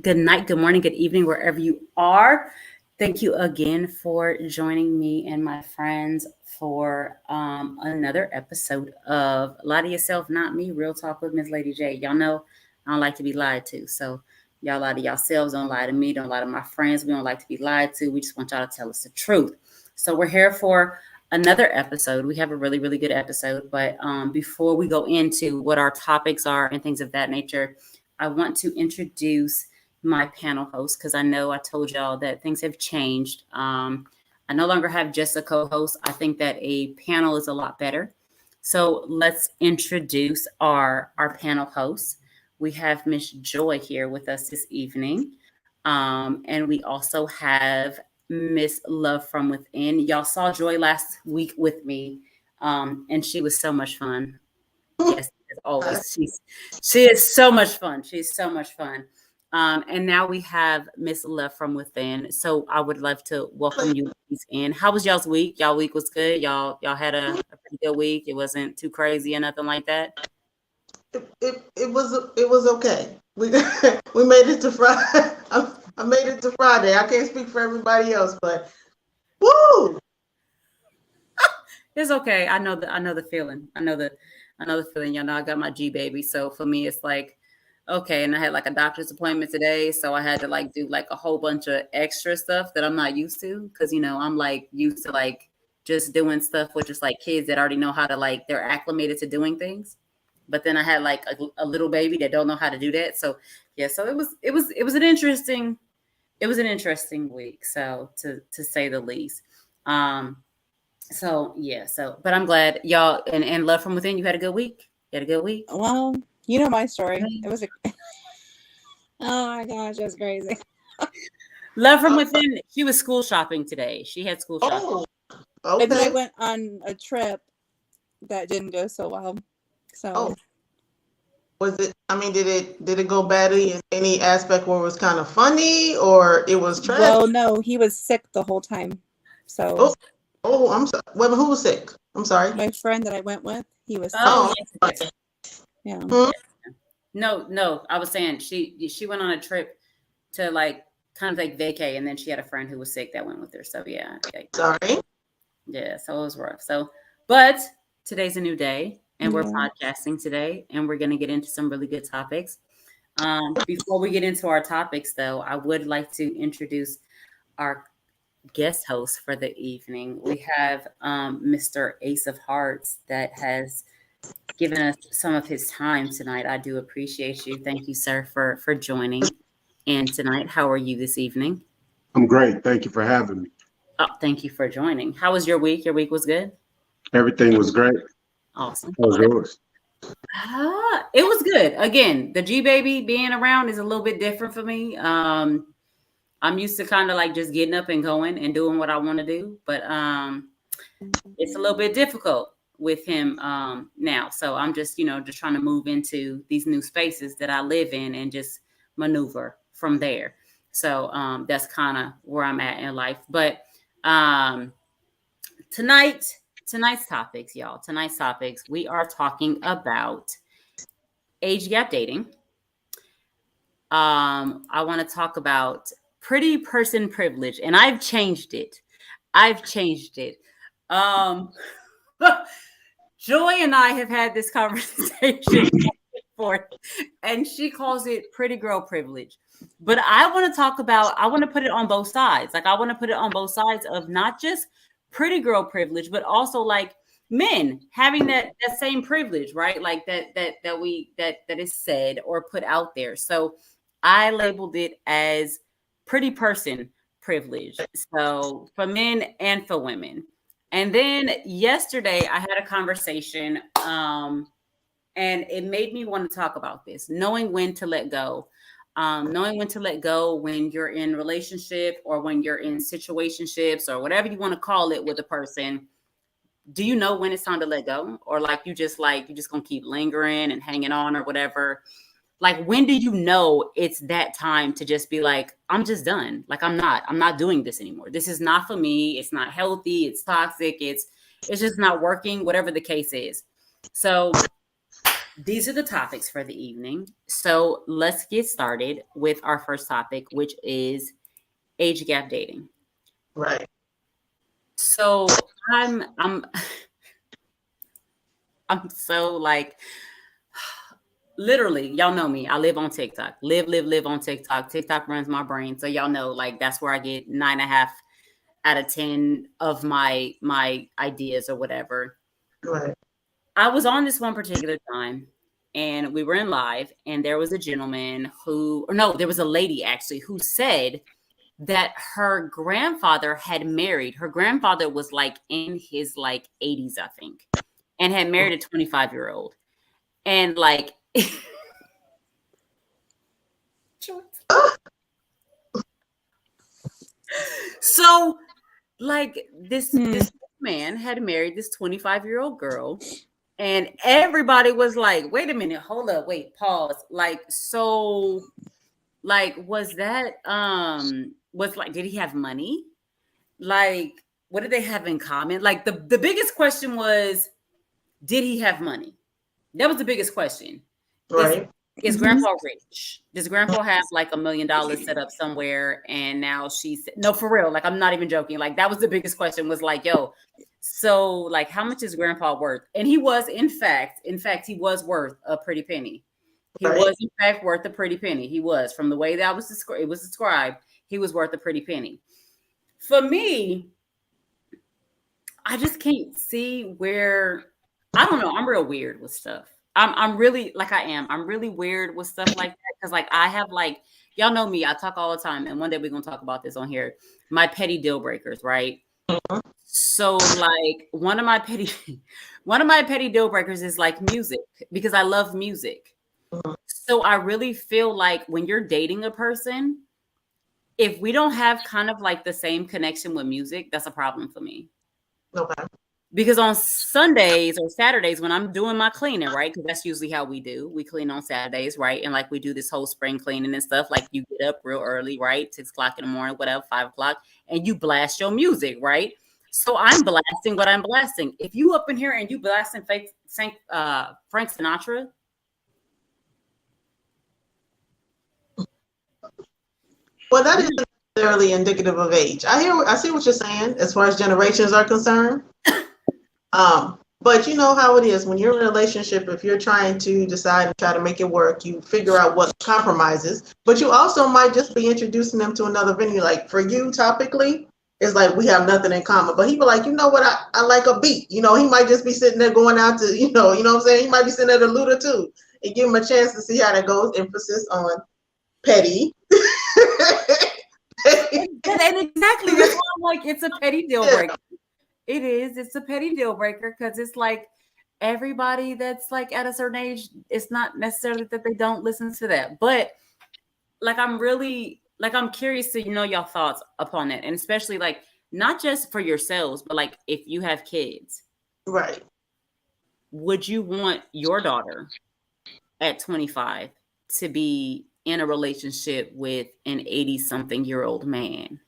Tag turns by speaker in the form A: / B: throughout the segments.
A: good night, good morning, good evening, wherever you are. Thank you again for joining me and my friends for another episode of Lie to Yourself, Not Me, Real Talk with Miss Lady J. Y'all know I don't like to be lied to. So y'all lie to yourselves, don't lie to me, don't lie to my friends. We don't like to be lied to. We just want y'all to tell us the truth. So we're here for another episode. We have a really, really good episode. But before we go into what our topics are and things of that nature, I want to introduce my panel host because I know I told y'all that things have changed. I no longer have just a co-host. I think that a panel is a lot better. So let's introduce our panel hosts. We have Miss Joy here with us this evening. And we also have Miss Love from Within. Y'all saw Joy last week with me, and she was so much fun. Yes, as always. She is so much fun. She's so much fun. And now we have Miss Love from Within. So I would love to welcome you in. How was y'all's week? Y'all week was good. Y'all had a pretty good week. It wasn't too crazy or nothing like that.
B: It was okay. We made it to Friday. I made it to Friday. I can't speak for everybody else, but woo!
A: It's okay. I know the feeling. I know the feeling. Y'all know I got my G baby. So for me, it's like, okay. And I had like a doctor's appointment today. So I had to like do like a whole bunch of extra stuff that I'm not used to. Cause I'm like used to like just doing stuff with just like kids that already know how to like, they're acclimated to doing things. But then I had like a little baby that don't know how to do that. So yeah, so it was an interesting week. So to say the least. So yeah, but I'm glad y'all and Love from Within, you had a good week. You had a good week.
C: Well, you know my story. It was oh my gosh, that's crazy.
A: Love from Within, she was school shopping today. She had school shopping.
B: Okay.
C: And then I went on a trip that didn't go so well. So
B: was it? I mean, did it go badly in any aspect where it was kind of funny or it was tragic?
C: Well, no, he was sick the whole time. So
B: I'm sorry. Wait, who was sick? I'm sorry.
C: My friend that I went with, he was sick.
A: Yes.
C: Yeah.
A: Hmm? No, I was saying she went on a trip to like kind of like vacay, and then she had a friend who was sick that went with her. So yeah.
B: Sorry.
A: Yeah, so it was rough. So, but today's a new day, and we're podcasting today, and we're going to get into some really good topics. Before we get into our topics, though, I would like to introduce our guest host for the evening. We have Mr. Ace of Hearts that has given us some of his time tonight. I do appreciate you. Thank you, sir, for joining in tonight. How are you this evening?
D: I'm great. Thank you for having me.
A: Oh, thank you for joining. How was your week? Your week was good?
D: Everything was great.
A: Awesome.
D: How was yours?
A: It was good. Again, the G baby being around is a little bit different for me. I'm used to kind of like just getting up and going and doing what I want to do, but it's a little bit difficult with him now. So I'm just trying to move into these new spaces that I live in and just maneuver from there. So that's kind of where I'm at in life. But tonight's topics, y'all. Tonight's topics, we are talking about age gap dating. I want to talk about pretty person privilege, and I've changed it. Joy and I have had this conversation before, and she calls it pretty girl privilege. But I want to put it on both sides. Like I want to put it on both sides of not just pretty girl privilege, but also like men having that same privilege, right? Like that is said or put out there. So I labeled it as pretty person privilege. So for men and for women. And then yesterday I had a conversation and it made me want to talk about this, knowing when to let go. Knowing when to let go when you're in relationship or when you're in situationships or whatever you want to call it with a person. Do you know when it's time to let go? Or you just gonna keep lingering and hanging on or whatever? Like, when do you know it's that time to just be like, I'm just done. Like, I'm not doing this anymore. This is not for me. It's not healthy. It's toxic. It's just not working, whatever the case is. So these are the topics for the evening. So let's get started with our first topic, which is age gap dating.
B: Right.
A: So I'm I'm so like literally, y'all know me. I live on TikTok. Live on TikTok. TikTok runs my brain. So y'all know like that's where I get 9.5 out of 10 of my ideas or whatever.
B: Right.
A: I was on this one particular time and we were in live and there was a gentleman who, or no, there was a lady actually who said that her grandfather had married. Her grandfather was like in his like 80s, I think, and had married a 25-year-old. And like, so like this man had married this 25-year-old girl. And everybody was like, wait a minute, hold up, wait, pause. Like, so, like, was like, did he have money? Like, what did they have in common? Like, the biggest question was, did he have money? That was the biggest question.
B: Right.
A: Is grandpa rich? Does grandpa have like $1 million set up somewhere? And now she's, no, for real. Like, I'm not even joking. Like, that was the biggest question was like, yo, so like, how much is grandpa worth? And he was, in fact, he was worth a pretty penny. He was, in fact, worth a pretty penny. He was, from the way that it was described, he was worth a pretty penny. For me, I just can't see where, I don't know. I'm real weird with stuff. I'm really like I'm really weird with stuff like that because like I have like y'all know me. I talk all the time, and one day we're gonna talk about this on here. My petty deal breakers, right? So like one of my petty deal breakers is like music because I love music. So I really feel like when you're dating a person, if we don't have kind of like the same connection with music, that's a problem for me.
B: Okay.
A: Because on Sundays or Saturdays when I'm doing my cleaning, right? Because that's usually how we do. We clean on Saturdays, right? And like we do this whole spring cleaning and stuff. Like you get up real early, right? 6 o'clock in the morning, whatever, 5 o'clock, and you blast your music, right? So I'm blasting what I'm blasting. If you up in here and you blasting Frank Sinatra,
B: Well, that isn't necessarily indicative of age. I see what you're saying as far as generations are concerned. But you know how it is when you're in a relationship, if you're trying to decide and try to make it work, you figure out what compromises, but you also might just be introducing them to another venue. Like for you, topically, it's like we have nothing in common, but he be like, you know what, I like a beat. You know, he might just be sitting there going out to, you know what I'm saying? He might be sitting there to Luda too and give him a chance to see how that goes. Emphasis on petty.
A: And exactly, that's why I'm like, it's a petty deal breaker. It is. It's a petty deal breaker because it's like everybody that's like at a certain age, it's not necessarily that they don't listen to that. But like, I'm curious to know your thoughts upon that. And especially like, not just for yourselves, but like if you have kids.
B: Right.
A: Would you want your daughter at 25 to be in a relationship with an 80-something-year-old man?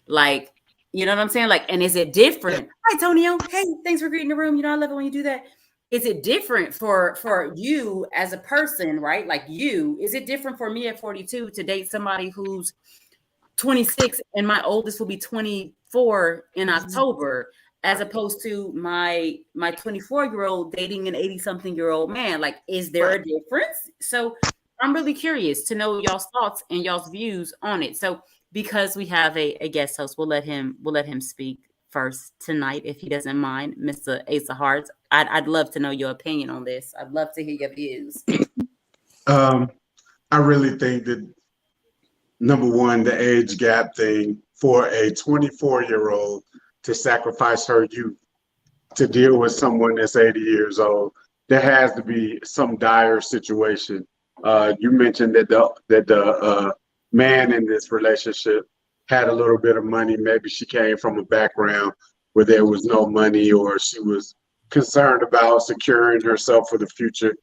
A: Like, you know what I'm saying? Like, and is it different? Hi, Tonio. Hey, thanks for greeting the room. You know, I love it when you do that. Is it different for you as a person, right? Like you, is it different for me at 42 to date somebody who's 26 and my oldest will be 24 in October, as opposed to my 24-year-old dating an 80-something-year-old man? Like, is there a difference? So I'm really curious to know y'all's thoughts and y'all's views on it. So because we have a guest host, we'll let him speak first tonight, if he doesn't mind, Mr. Ace of Hearts. I'd love to know your opinion on this. I'd love to hear your views.
D: I really think that, number one, the age gap thing for a 24-year-old to sacrifice her youth to deal with someone that's 80 years old, there has to be some dire situation. You mentioned that the man in this relationship had a little bit of money. Maybe she came from a background where there was no money, or she was concerned about securing herself for the future,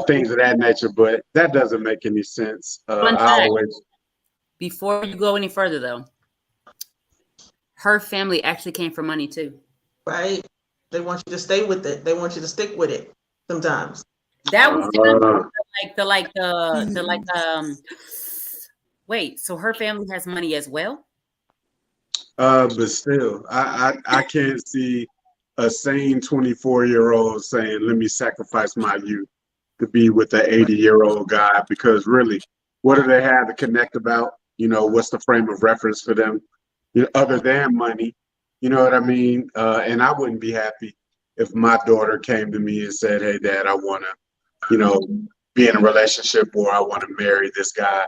D: things of that nature. But that doesn't make any sense.
A: Before you go any further, though, her family actually came from money too.
B: Right. They want you to stay with it. They want you to stick with it sometimes.
A: That was
D: Uh,
A: wait, so her family has money as well?
D: but still, I can't see a sane 24-year-old saying, "Let me sacrifice my youth to be with an 80-year-old guy," because really, what do they have to connect about? What's the frame of reference for them, other than money? You know what I mean? And I wouldn't be happy if my daughter came to me and said, "Hey, Dad, I want to, you know, be in a relationship, or I want to marry this guy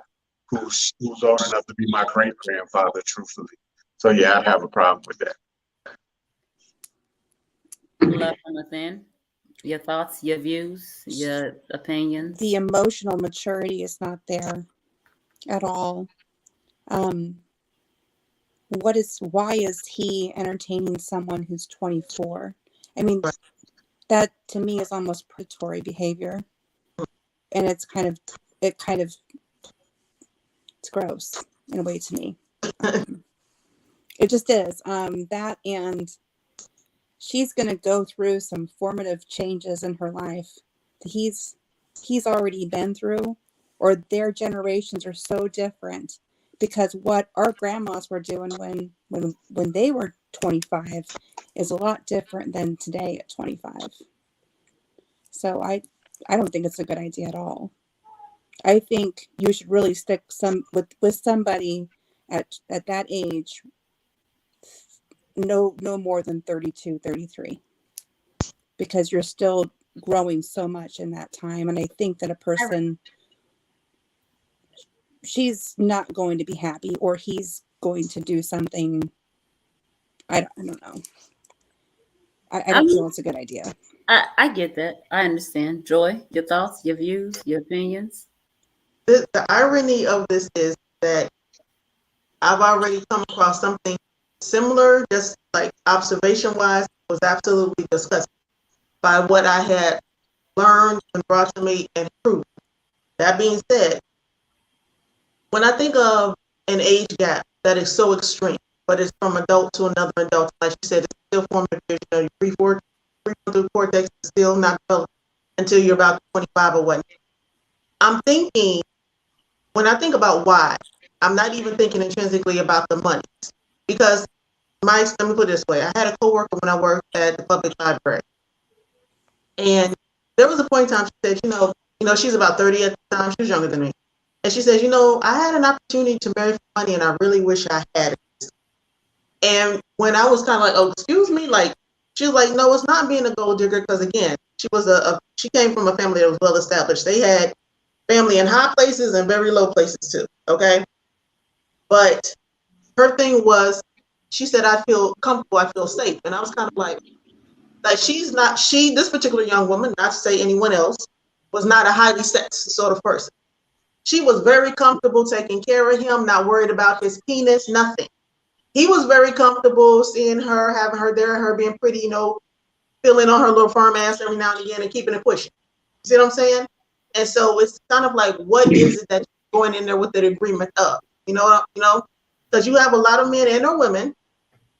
D: who's old enough to be my great grandfather." Truthfully, so yeah, I'd have a problem with that.
A: Love from within. Your thoughts, your views, your opinions.
C: The emotional maturity is not there at all. Why is he entertaining someone who's 24? I mean, that to me is almost predatory behavior. And it's gross in a way to me. It just is. That, and she's going to go through some formative changes in her life that he's already been through, or their generations are so different, because what our grandmas were doing when they were 25 is a lot different than today at 25. So I don't think it's a good idea at all. I think you should really stick with somebody at that age, no more than 32, 33, because you're still growing so much in that time. And I think that a person, she's not going to be happy, or he's going to do something. I don't know. I don't feel it's a good idea.
A: I get that. I understand. Joy, your thoughts, your views, your opinions.
B: The irony of this is that I've already come across something similar, just like observation-wise, was absolutely disgusting by what I had learned and brought to me and proved. That being said, when I think of an age gap that is so extreme, but it's from adult to another adult, like you said, it's still formative years, your prefrontal cortex is still not developed until you're about 25 or whatnot. I'm thinking, when I think about why, I'm not even thinking intrinsically about the money. Because let me put it this way, I had a coworker when I worked at the public library. And there was a point in time she said, she's about 30 at the time, she was younger than me. And she says, I had an opportunity to marry for money and I really wish I had it. And when I was kind of like, oh, excuse me, like, she was like, no, it's not being a gold digger, because again, she came from a family that was well established. They had family in high places and very low places too, okay? But her thing was, she said, I feel comfortable, I feel safe. And I was kind of like this particular young woman, not to say anyone else, was not a highly sexed sort of person. She was very comfortable taking care of him, not worried about his penis, nothing. He was very comfortable seeing her, having her there, her being pretty, feeling on her little firm ass every now and again and keeping it pushing. You see what I'm saying? And so it's kind of like, what is it that you're going in there with the agreement of? Because you have a lot of men and or women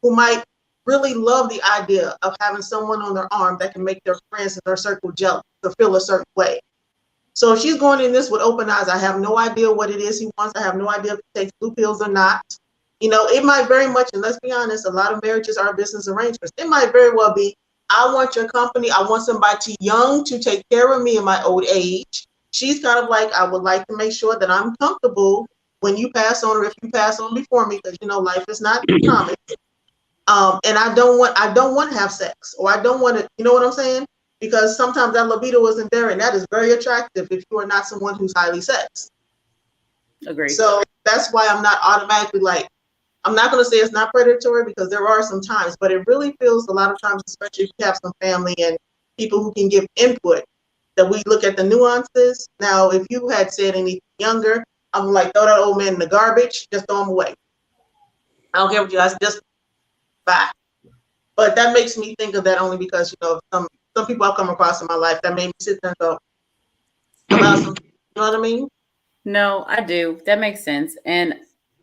B: who might really love the idea of having someone on their arm that can make their friends in their circle jealous or feel a certain way. So if she's going in this with open eyes, I have no idea what it is he wants. I have no idea if he takes blue pills or not. It might very much, and let's be honest, a lot of marriages are business arrangements. It might very well be, I want your company. I want somebody too young to take care of me in my old age. She's kind of like, I would like to make sure that I'm comfortable when you pass on, or if you pass on before me, because life is not promised. And I don't want to have sex, or I don't want to, you know what I'm saying? Because sometimes that libido isn't there, and that is very attractive if you are not someone who's highly sexed.
A: Agreed.
B: So that's why I'm not automatically like, I'm not going to say it's not predatory, because there are some times, but it really feels a lot of times, especially if you have some family and people who can give input, that we look at the nuances. Now, if you had said anything younger, I'm like, throw that old man in the garbage, just throw him away. I don't care what you guys, just bye. But that makes me think of that only because, some people I've come across in my life that made me sit there and go, about some, you know what I mean?
A: No, I do. That makes sense. And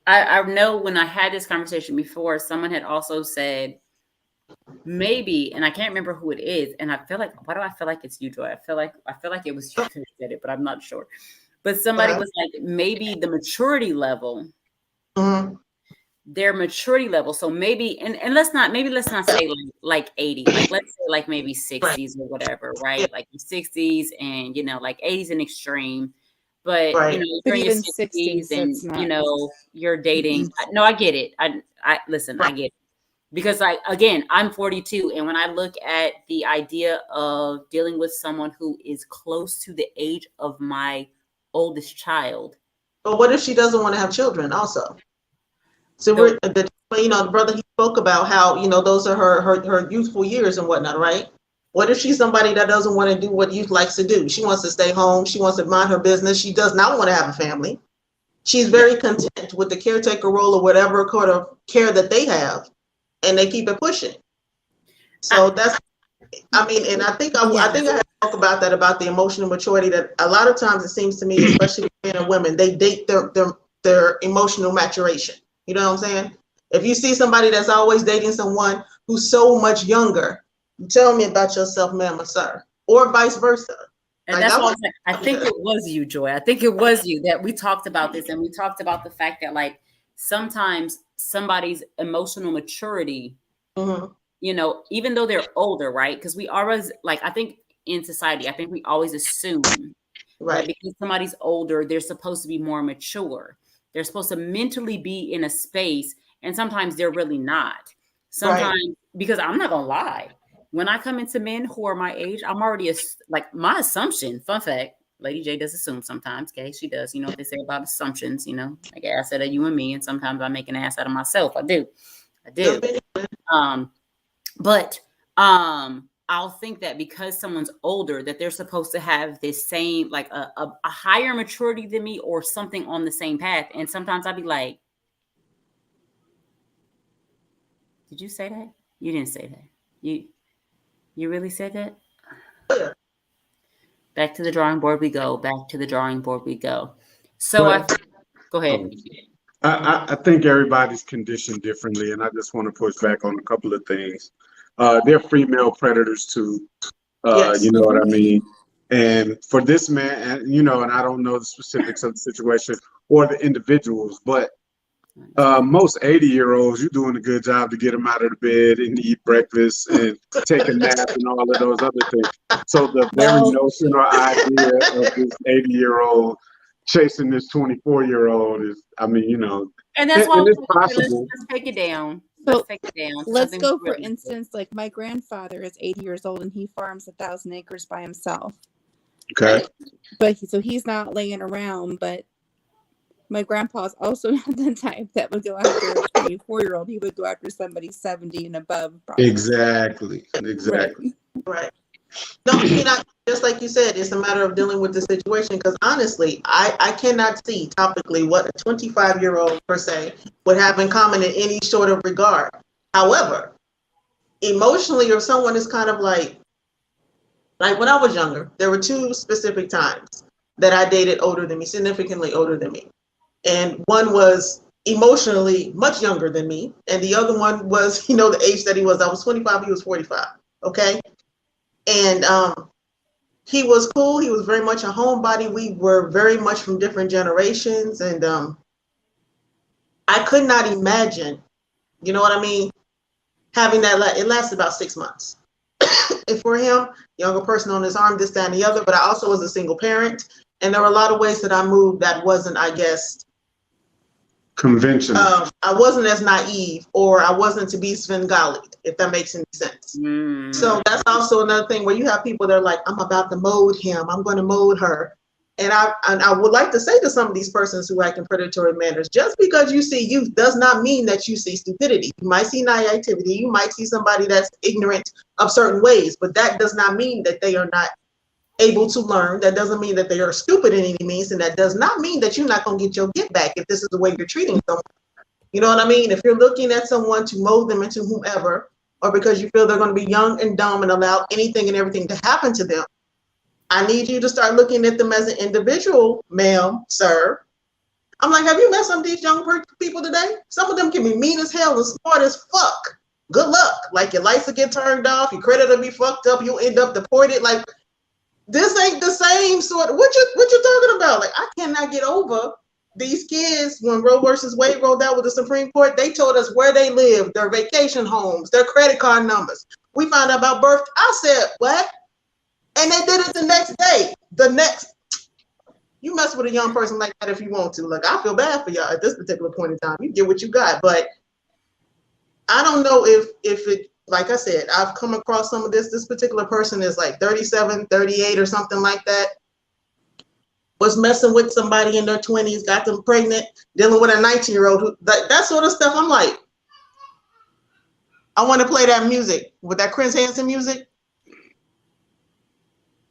A: I know when I had this conversation before, someone had also said, maybe, and I can't remember who it is, and I feel like, why do I feel like it's you, Joy? I feel like it was you that said it, but I'm not sure. But somebody was like, maybe the maturity level, their maturity level. So maybe, and let's not say like 80, like let's say like maybe 60s or whatever, right? Like your 60s, and like 80s an extreme. But
B: Right.
A: if
C: But
A: you're in your
C: even
A: 60s
C: 60s,
A: and
C: that's not.
A: you're dating. No, I get it. I listen, I get it. Because again, I'm 42, and when I look at the idea of dealing with someone who is close to the age of my oldest child.
B: But what if she doesn't want to have children also? So
A: the-
B: the brother, he spoke about how, those are her youthful years and whatnot, right? What if she's somebody that doesn't want to do what youth likes to do? She wants to stay home. She wants to mind her business. She does not want to have a family. She's very content with the caretaker role or whatever kind of care that they have, and they keep it pushing. So and I think I had to talk about that, about the emotional maturity, that a lot of times it seems to me, especially men and women, they date their emotional maturation. You know what I'm saying? If you see somebody that's always dating someone who's so much younger, tell me about yourself, ma'am or sir, or vice versa.
A: And that's why I think it was you, Joy. I think it was you that we talked about this, and we talked about the fact that like sometimes somebody's emotional maturity, even though they're older, right? Because we always, like, I think in society, I think we always assume that because somebody's older, they're supposed to be more mature. They're supposed to mentally be in a space, and sometimes they're really not. Sometimes, because I'm not gonna lie, when I come into men who are my age, I'm already like, my assumption. Fun fact: Lady J does assume sometimes. Okay, she does. You know what they say about assumptions. Like I said, you and me, and sometimes I make an ass out of myself. I do. But I'll think that because someone's older, that they're supposed to have this same, like a higher maturity than me, or something on the same path. And sometimes I'd be like, did you say that? You didn't say that. You really said that? Back to the drawing board we go. Back to the drawing board we go. So go ahead.
D: I think everybody's conditioned differently, and I just want to push back on a couple of things. They're female predators too. You know what I mean? And for this man, and I don't know the specifics of the situation or the individuals, but most 80-year-olds, you're doing a good job to get them out of the bed and eat breakfast and take a nap and all of those other things. So the very notion or idea of this 80-year-old chasing this 24-year-old is,
A: and that's why
D: it's possible.
A: Let's take it down.
C: Let's go, for instance, like my grandfather is 80 years old and he farms 1,000 acres by himself.
D: Okay.
C: But he's not laying around, but my grandpa's also not the type that would go after a 24-year-old. He would go after somebody 70 and above. Probably.
D: Exactly.
B: Right. No, just like you said, it's a matter of dealing with the situation, because honestly, I cannot see topically what a 25-year-old per se would have in common in any sort of regard. However, emotionally, or someone is kind of like when I was younger, there were two specific times that I dated older than me, significantly older than me. And one was emotionally much younger than me. And the other one was, the age that he was. I was 25, he was 45. Okay. And he was cool. He was very much a homebody. We were very much from different generations. And I could not imagine, you know what I mean, having that. It lasted about 6 months. And for him, younger person on his arm, this, that, and the other. But I also was a single parent. And there were a lot of ways that I moved that wasn't, I guess,
D: conventional.
B: I wasn't as naive, or I wasn't to be Svengali, if that makes any sense. So that's also another thing where you have people that are like, I'm about to mold him, I'm going to mold her. And I would like to say to some of these persons who act in predatory manners, just because you see youth does not mean that you see stupidity. You might see naivety, you might see somebody that's ignorant of certain ways, but that does not mean that they are not able to learn. That doesn't mean that they are stupid in any means, and that does not mean that you're not going to get your get back if this is the way you're treating someone. You know what I mean? If you're looking at someone to mold them into whomever, or because you feel they're going to be young and dumb and allow anything and everything to happen to them, I need you to start looking at them as an individual, ma'am, sir. I'm like, have you met some of these young people today? Some of them can be mean as hell and smart as fuck. good luck. Like your lights will get turned off, your credit will be fucked up, you'll end up deported. Like this ain't the same sort. What you talking about? Like I cannot get over these kids. When Roe versus Wade rolled out with the Supreme Court, they told us where they live, their vacation homes, their credit card numbers. We found out about birth. I said, what? And they did it the next day. You mess with a young person like that if you want to. Like, I feel bad for y'all at this particular point in time. You get what you got. But I don't know if it, like I said, I've come across some of this. This particular person is like 37, 38 or something like that. Was messing with somebody in their 20s, got them pregnant, dealing with a 19-year-old. That sort of stuff, I'm like, I want to play that music with that Chris Hansen music.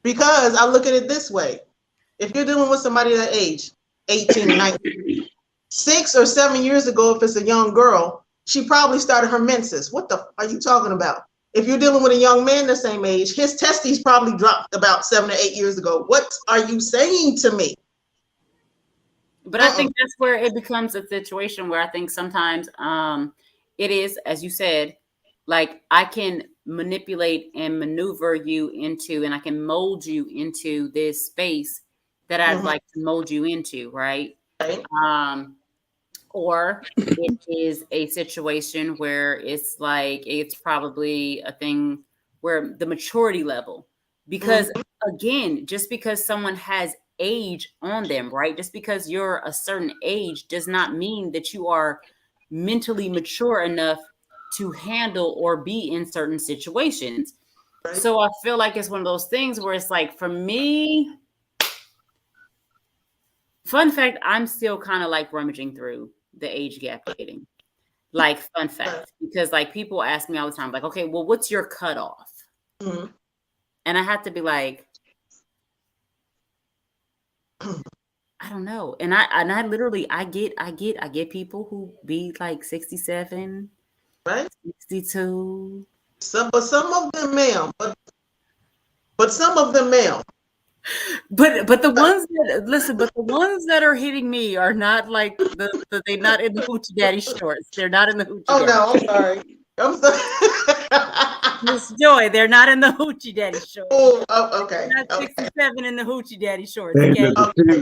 B: Because I look at it this way. If you're dealing with somebody that age, 18, 19, 6 or 7 years ago, if it's a young girl, she probably started her menses. What the are you talking about? If you're dealing with a young man the same age, his testes probably dropped about 7 or 8 years ago. What are you saying to me?
A: But I think that's where it becomes a situation where I think sometimes it is, as you said, like I can manipulate and maneuver you into, and I can mold you into this space that I'd like to mold you into, right?
B: Right.
A: Or it is a situation where it's like, it's probably a thing where the maturity level, because again, just because someone has age on them, right? Just because you're a certain age does not mean that you are mentally mature enough to handle or be in certain situations. Right. So I feel like it's one of those things where it's like, for me, fun fact, I'm still kind of like rummaging through the age gap dating. Like, fun fact, because like people ask me all the time, like, okay, well, what's your cutoff? And I have to be like, I don't know. And I literally, I get people who be like 67, right? 62.
B: But some of them male, but some of them male.
A: But the ones that listen, but the ones that are hitting me are not like they're not in the hoochie daddy shorts. They're not in the hoochie.
B: Oh no, I'm sorry. I'm sorry.
A: Miss Joy, they're not in the hoochie daddy shorts.
B: Oh, okay.
A: They're not 67 in the hoochie daddy shorts.
D: They're,
A: Okay?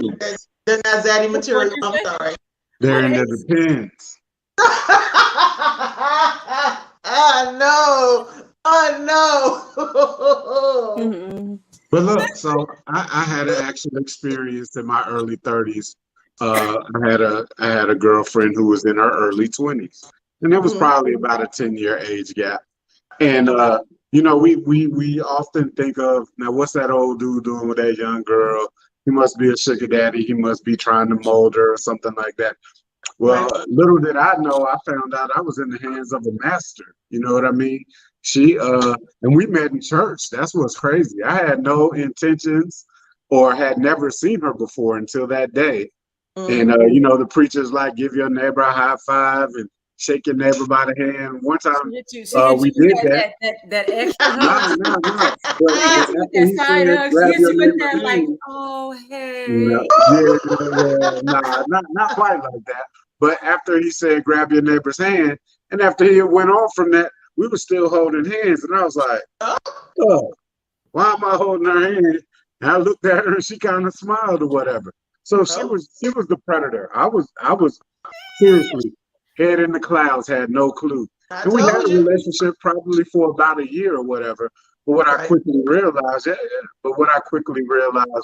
B: They're not zaddy material. I'm sorry.
D: They're in the depends.
B: Oh no.
D: But look, so I had an actual experience in my early 30s. I had a girlfriend who was in her early 20s, and it was probably about a 10-year age gap. And you know, we often think of, now what's that old dude doing with that young girl? He must be a sugar daddy. He must be trying to mold her or something like that. Well, little did I know, I found out I was in the hands of a master. You know what I mean? She and we met in church. That's what's crazy. I had no intentions or had never seen her before until that day. And you know, the preacher's like, give your neighbor a high five and shake your neighbor by the hand. One time we did that.
A: That extra hug.
D: No.
A: Like, oh hey.
D: Not quite like that. But after he said, grab your neighbor's hand, and after he went on from that, we were still holding hands. And I was like, oh, why am I holding her hand? And I looked at her and she kind of smiled or whatever. So she was the predator. I was seriously head in the clouds, had no clue. And we had a relationship probably for about a year or whatever. But what I quickly realized,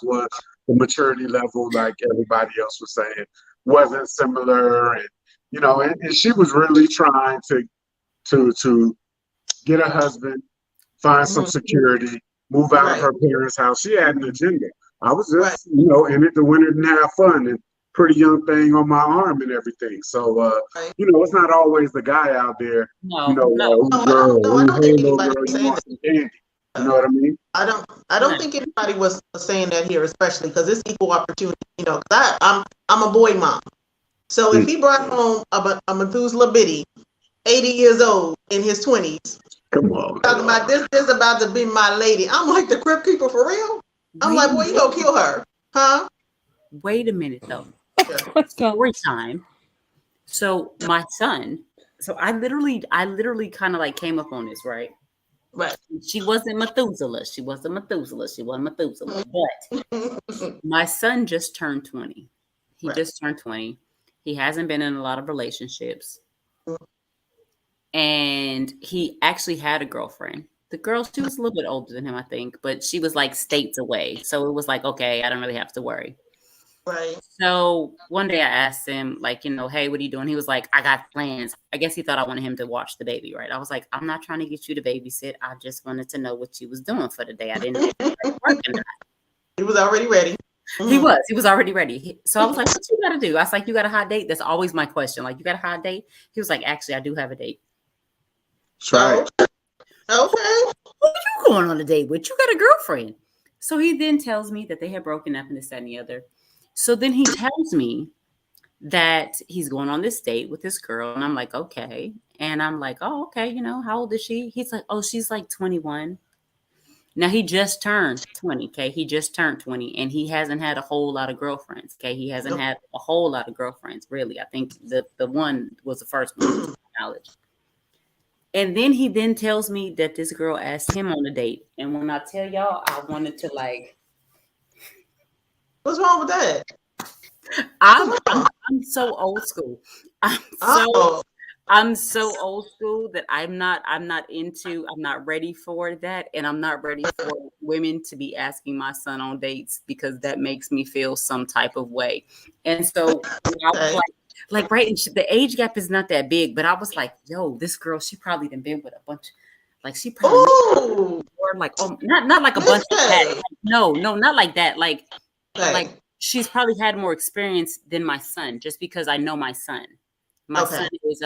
D: was the maturity level, like everybody else was saying, wasn't similar. And you know, and she was really trying to get a husband, find some security, move out of her parents' house. She had an agenda. I was just, you know, in it to win it and have fun, and pretty young thing on my arm and everything. So, you know, it's not always the guy out there, you know, girl, little girl, you want some candy. You know what I mean?
B: I don't think anybody was saying that here, especially because it's equal opportunity. You know, I'm a boy mom. So if he brought home a Methuselah Biddy, 80 years old in his 20s,
D: come on,
B: talking about this is about to be my lady. I'm like, the Crypt Keeper for real? I'm like, boy, you gonna kill her, huh?
A: Wait a minute though. Story time. So my son, So I literally kind of like came up on this, right?
B: Right.
A: She wasn't Methuselah. She wasn't Methuselah. She wasn't Methuselah. But my son just turned 20. He
B: Right.
A: just turned 20. He hasn't been in a lot of relationships. And he actually had a girlfriend. The girl, she was a little bit older than him, I think, but she was like states away. So it was like, okay, I don't really have to worry.
B: Right.
A: So one day I asked him, like, you know, hey, what are you doing? He was like, I got plans. I guess he thought I wanted him to watch the baby, right? I was like, I'm not trying to get you to babysit. I just wanted to know what you was doing for the day. I didn't know if you were working or not.
B: He was already ready.
A: He was already ready. So I was like, what you got to do? I was like, you got a hot date? That's always my question. Like, you got a hot date? He was like, actually, I do have a date.
D: Try it.
B: Okay.
A: Who are you going on a date with? You got a girlfriend. So he then tells me that they had broken up and this, that, and the other. So then he tells me that he's going on this date with this girl. And I'm like, okay. And I'm like, oh, okay. You know, how old is she? He's like, oh, she's like 21. Now he just turned 20. Okay. He just turned 20 and he hasn't had a whole lot of girlfriends. Okay. He hasn't had a whole lot of girlfriends, really. I think the one was the first one to my knowledge. And then he then tells me that this girl asked him on a date. And when I tell y'all, I wanted to like,
B: What's wrong with that?
A: I'm so old school. I'm so old school that I'm not ready for that. And I'm not ready for women to be asking my son on dates because that makes me feel some type of way. And so I was like, right, and the age gap is not that big, but I was like, yo, this girl, she probably done been with a bunch, like she probably or like, oh, not like a bunch of that. No, not like that. Like she's probably had more experience than my son, just because I know my son. My son is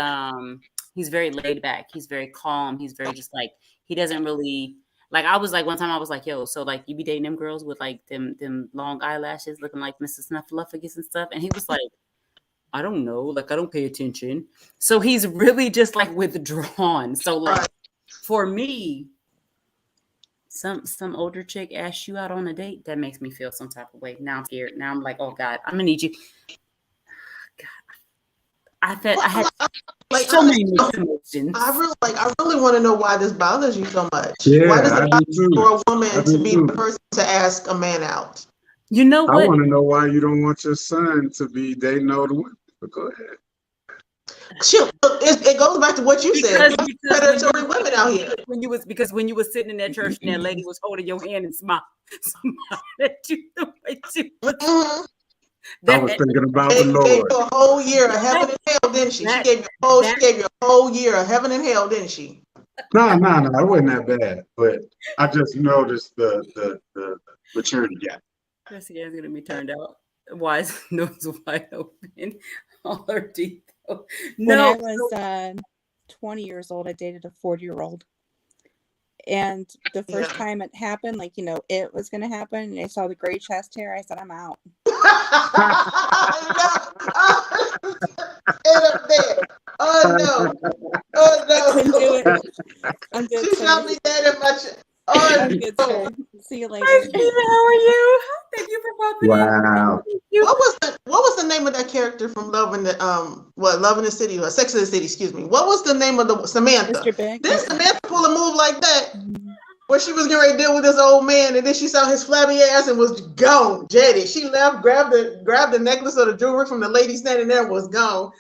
A: he's very laid back, he's very calm, he's very just like, he doesn't really like, I was like, one time I was like, yo, so like you be dating them girls with like them long eyelashes looking like Mrs. Snuffleupagus and stuff, and he was like, I don't know, like I don't pay attention. So he's really just like withdrawn. So like for me, some older chick asks you out on a date, that makes me feel some type of way. Now I'm scared. Now I'm like, oh God, I'm gonna need you. God, I had
B: like,
A: so many mixed emotions.
B: I really want to know why this bothers you so much.
D: Yeah,
B: why does it bother you for a woman to be
D: too.
B: the person to ask a man out?
A: You know what?
D: I want to know why you don't want your son to be dating older women. But go ahead.
B: Shoot, it goes back to what you said. Predatory women out here.
A: When you was sitting in that church and that lady was holding your hand and smiling at you the way she was.
D: I was thinking about the Lord.
B: Gave you a whole year of heaven and hell, didn't she? She gave you a whole year of heaven and hell, didn't she?
D: No, it wasn't that bad. But I just noticed the maturity gap.
A: Chrissy is gonna be turned out. Wise nose wide open. All her teeth. No.
C: When I was 20 years old, I dated a 40-year-old. And the first time it happened, like, you know, it was going to happen, and I saw the gray chest hair, I said, I'm out.
B: Oh, no.
C: I couldn't do it. I'm good.
B: She shot me dead in my chest. Oh,
C: I'm good, sir. See you later.
A: Hi, Stephen. How are you? Thank you for popping
D: Wow.
A: in.
B: What was the name of that character from Love in the City or Sex in the City? Excuse me. What was the name of the Samantha?
C: Mr. Big.
B: Didn't Samantha pull a move like that, where she was getting ready to deal with this old man, and then she saw his flabby ass and was gone, jetted. She left, grabbed the necklace or the jewelry from the lady standing there, and was gone.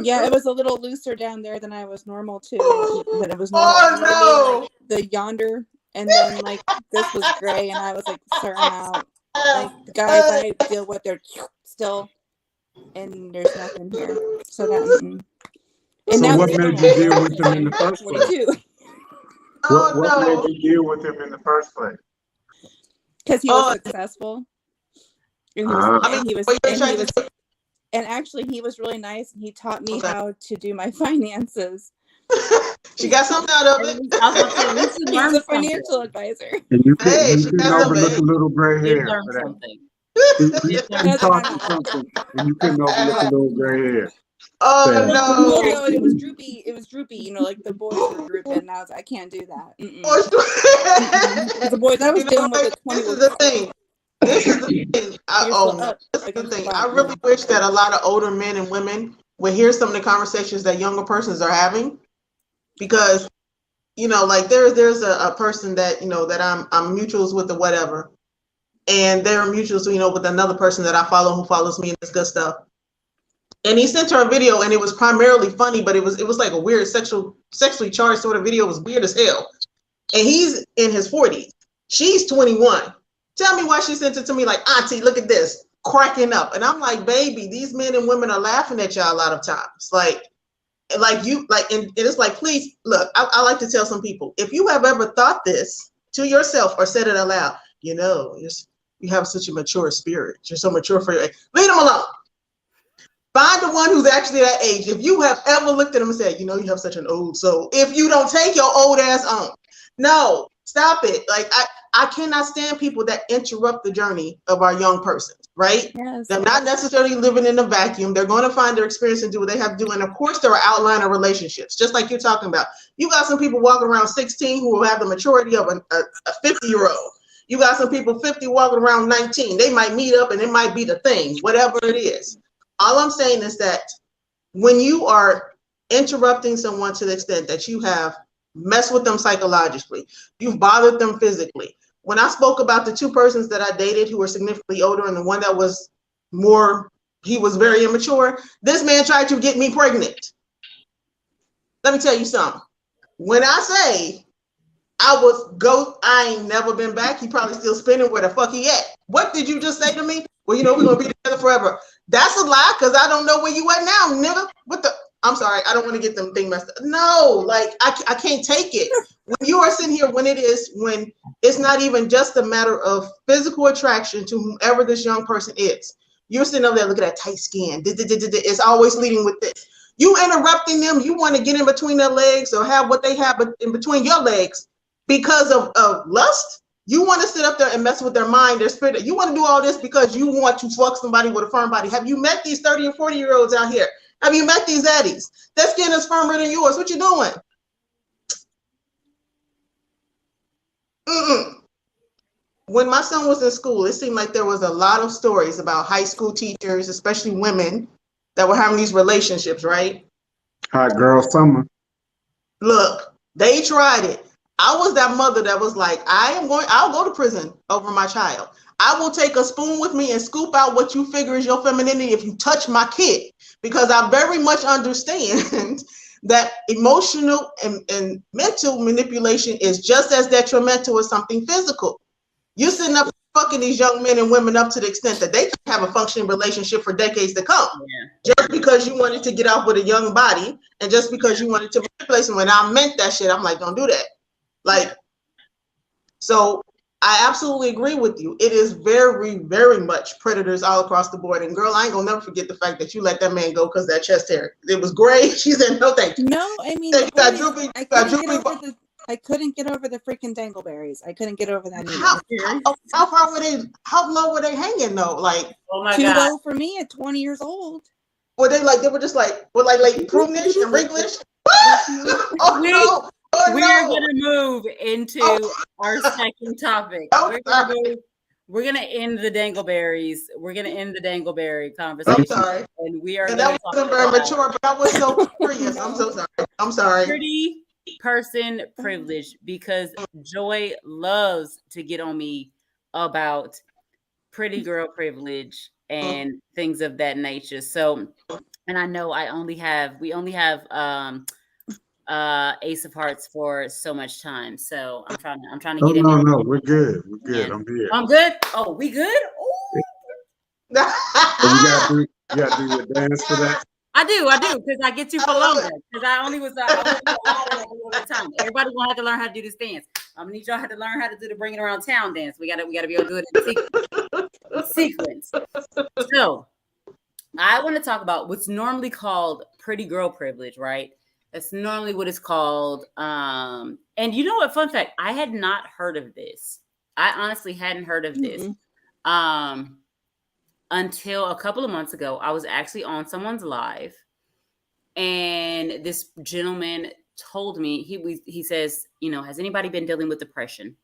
C: Yeah, it was a little looser down there than I was normal to. But it was
B: no.
C: The yonder, and then like this was gray, and I was like, sir, I'm out. Like the guys I deal with, they're still, and there's nothing here. So that. And
D: so
C: now
D: what made you deal with him in the first place? What made you deal with him in the first place?
C: Because he was successful. And actually, he was really nice, and he taught me how to do my finances.
B: She got something out of it.
C: He was a financial advisor.
D: And you couldn't overlook a little gray hair. He taught you something, and you couldn't overlook a little gray hair.
B: Oh no!
C: No, it was droopy. It was droopy. You know, like the boys were drooping, and I was, I can't do that. The boys I was dealing with at 20.
B: This is the thing. This is the thing. I really wish that a lot of older men and women would hear some of the conversations that younger persons are having, because like there's a person that that I'm mutuals with or whatever, and they're mutuals with another person that I follow who follows me and this good stuff. And he sent her a video, and it was primarily funny, but it was like a weird sexually charged sort of video. It was weird as hell. And he's in his 40s. She's 21. Tell me why she sent it to me like, Auntie, look at this, cracking up. And I'm like, baby, these men and women are laughing at y'all a lot of times. And it's like, please, look, I like to tell some people, if you have ever thought this to yourself or said it aloud, you have such a mature spirit. You're so mature for your age. Leave them alone. Find the one who's actually that age. If you have ever looked at them and said, you have such an old soul, if you don't take your old ass on. No, stop it. Like, I cannot stand people that interrupt the journey of our young persons, right?
C: Yes.
B: They're not necessarily living in a vacuum. They're going to find their experience and do what they have to do. And of course, there are outline of relationships, just like you're talking about. You got some people walking around 16 who will have the maturity of a 50-year-old. You got some people 50 walking around 19. They might meet up and it might be the thing, whatever it is. All I'm saying is that when you are interrupting someone to the extent that you have messed with them psychologically, you've bothered them physically. When I spoke about the two persons that I dated who were significantly older and the one that was he was very immature, this man tried to get me pregnant. Let me tell you something. When I say I ain't never been back, he probably still spinning where the fuck he at. What did you just say to me? Well, we're going to be together forever. That's a lie, because I don't know where you at now, nigga. I'm sorry, I don't want to get them thing messed up. No, like, I can't take it. When you are sitting here, when it's not even just a matter of physical attraction to whomever this young person is. You're sitting over there, look at that tight skin. It's always leading with this. You interrupting them, you want to get in between their legs or have what they have in between your legs because of lust. You want to sit up there and mess with their mind, their spirit. You want to do all this because you want to fuck somebody with a firm body. Have you met these 30 and 40-year-olds out here? Have you met these addies? Their skin is firmer than yours. What you doing? When my son was in school, it seemed like there was a lot of stories about high school teachers, especially women, that were having these relationships, right?
D: Hot girl summer.
B: Look, they tried it. I was that mother that was like, I'll go to prison over my child. I will take a spoon with me and scoop out what you figure is your femininity if you touch my kid, because I very much understand that emotional and mental manipulation is just as detrimental as something physical. You're sitting up fucking these young men and women up to the extent that they can have a functioning relationship for decades to come. Yeah. Just because you wanted to get off with a young body and just because you wanted to manipulate someone. I meant that shit. I'm like, don't do that. Like, so I absolutely agree with you. It is very, very much predators all across the board. And girl, I ain't gonna never forget the fact that you let that man go because that chest hair. It was great. She said, no, thank you.
C: No, I mean, I couldn't get over the freaking dangleberries. I couldn't get over that either.
B: How low were they hanging though? Like,
A: oh my
C: too
A: God.
C: low for me at 20 years old.
B: Were they just like prunish and wrinklish? Oh no.
A: We're going to move into our second topic. We're going to end the dangleberries. We're going to end the dangleberry conversation.
B: I'm sorry.
A: And we are
B: that wasn't very mature, but I was so curious. I'm so sorry. I'm sorry.
A: Pretty person privilege, because Joy loves to get on me about pretty girl privilege and things of that nature. So, and I know we only have Ace of Hearts for so much time, so I'm trying to get in.
D: No, we're good. I'm here.
A: I'm good. Oh, we good?
B: You
D: you gotta do your dance for that.
A: I do, because I get you for longer. Because I only was all the time. Everybody gonna have to learn how to do this dance. I'm gonna need y'all to learn how to do the bring it around town dance. We gotta be able to do it in sequence. So I want to talk about what's normally called pretty girl privilege, right? That's normally what it's called. And you know what? Fun fact, I had not heard of this. I honestly hadn't heard of this until a couple of months ago. I was actually on someone's live, and this gentleman told me, he says, has anybody been dealing with depression?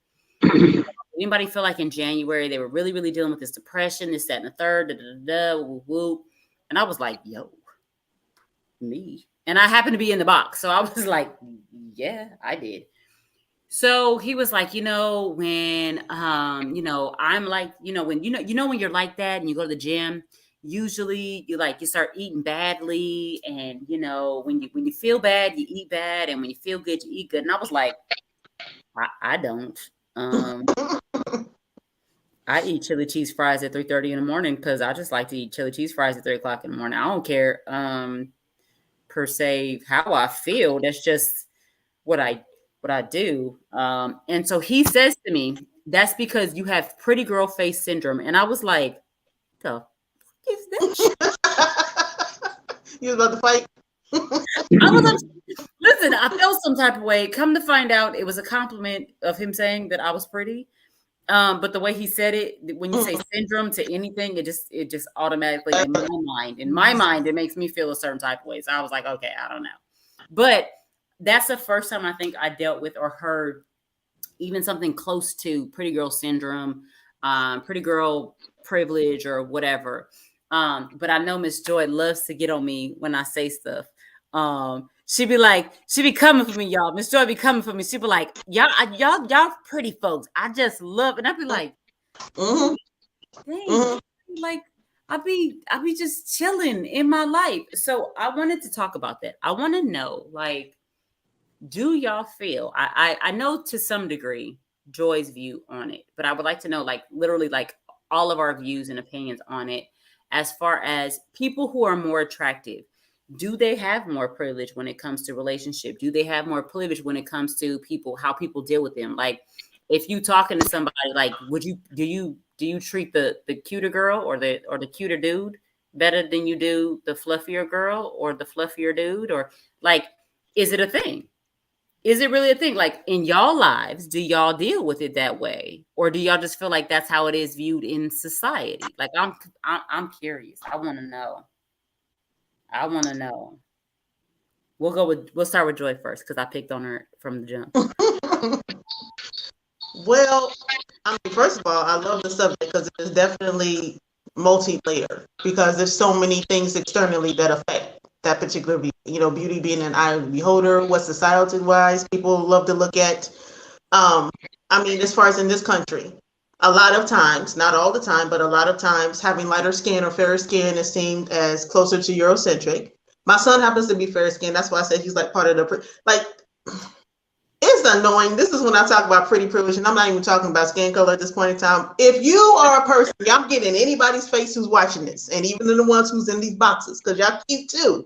A: Anybody feel like in January they were really, really dealing with this depression, this, that, and the third, woo, woo. And I was like, yo, me. And I happened to be in the box. So I was like, yeah, I did. So he was like, when I'm like, when when you're like that and you go to the gym, usually you start eating badly, and when you feel bad, you eat bad, and when you feel good, you eat good. And I was like, I don't. I eat chili cheese fries at 3:30 in the morning because I just like to eat chili cheese fries at 3 o'clock in the morning. I don't care per se how I feel. That's just what I do. And so he says to me, that's because you have pretty girl face syndrome. And I was like, the fuck is that shit?
B: You was about to fight?
A: Listen, I felt some type of way. Come to find out, it was a compliment of him saying that I was pretty. But the way he said it, when you say syndrome to anything, it just automatically in my mind, it makes me feel a certain type of way. So I was like, okay, I don't know. But that's the first time I think I dealt with or heard even something close to pretty girl syndrome, pretty girl privilege or whatever. But I know Miss Joy loves to get on me when I say stuff. She be coming for me, y'all. Miss Joy be coming for me. She be like, y'all pretty folks. I just love, and I be like, dang, like I be just chilling in my life. So I wanted to talk about that. I want to know, like, do y'all feel? I know to some degree Joy's view on it, but I would like to know, like, literally, like, all of our views and opinions on it, as far as people who are more attractive. Do they have more privilege when it comes to relationship? Do they have more privilege when it comes to people, how people deal with them? Like, if you talking to somebody, like, do you treat the cuter girl or the cuter dude better than you do the fluffier girl or the fluffier dude? Or, like, is it a thing? Is it really a thing? Like, in y'all lives, do y'all deal with it that way? Or do y'all just feel like that's how it is viewed in society? Like, I'm curious. I want to know. We'll start with Joy first because I picked on her from the jump.
B: Well, I mean, first of all, I love the subject because it's definitely multi-layered, because there's so many things externally that affect that particular view. Beauty being an eye of the beholder, what society-wise people love to look at. I mean, as far as in this country, a lot of times, not all the time, but a lot of times, having lighter skin or fairer skin is seen as closer to Eurocentric. My son happens to be fair skinned. That's why I said he's like part of the, like, it's annoying. This is when I talk about pretty privilege, and I'm not even talking about skin color at this point in time. If you are a person, y'all get in anybody's face who's watching this, and even the ones who's in these boxes, because y'all cute too.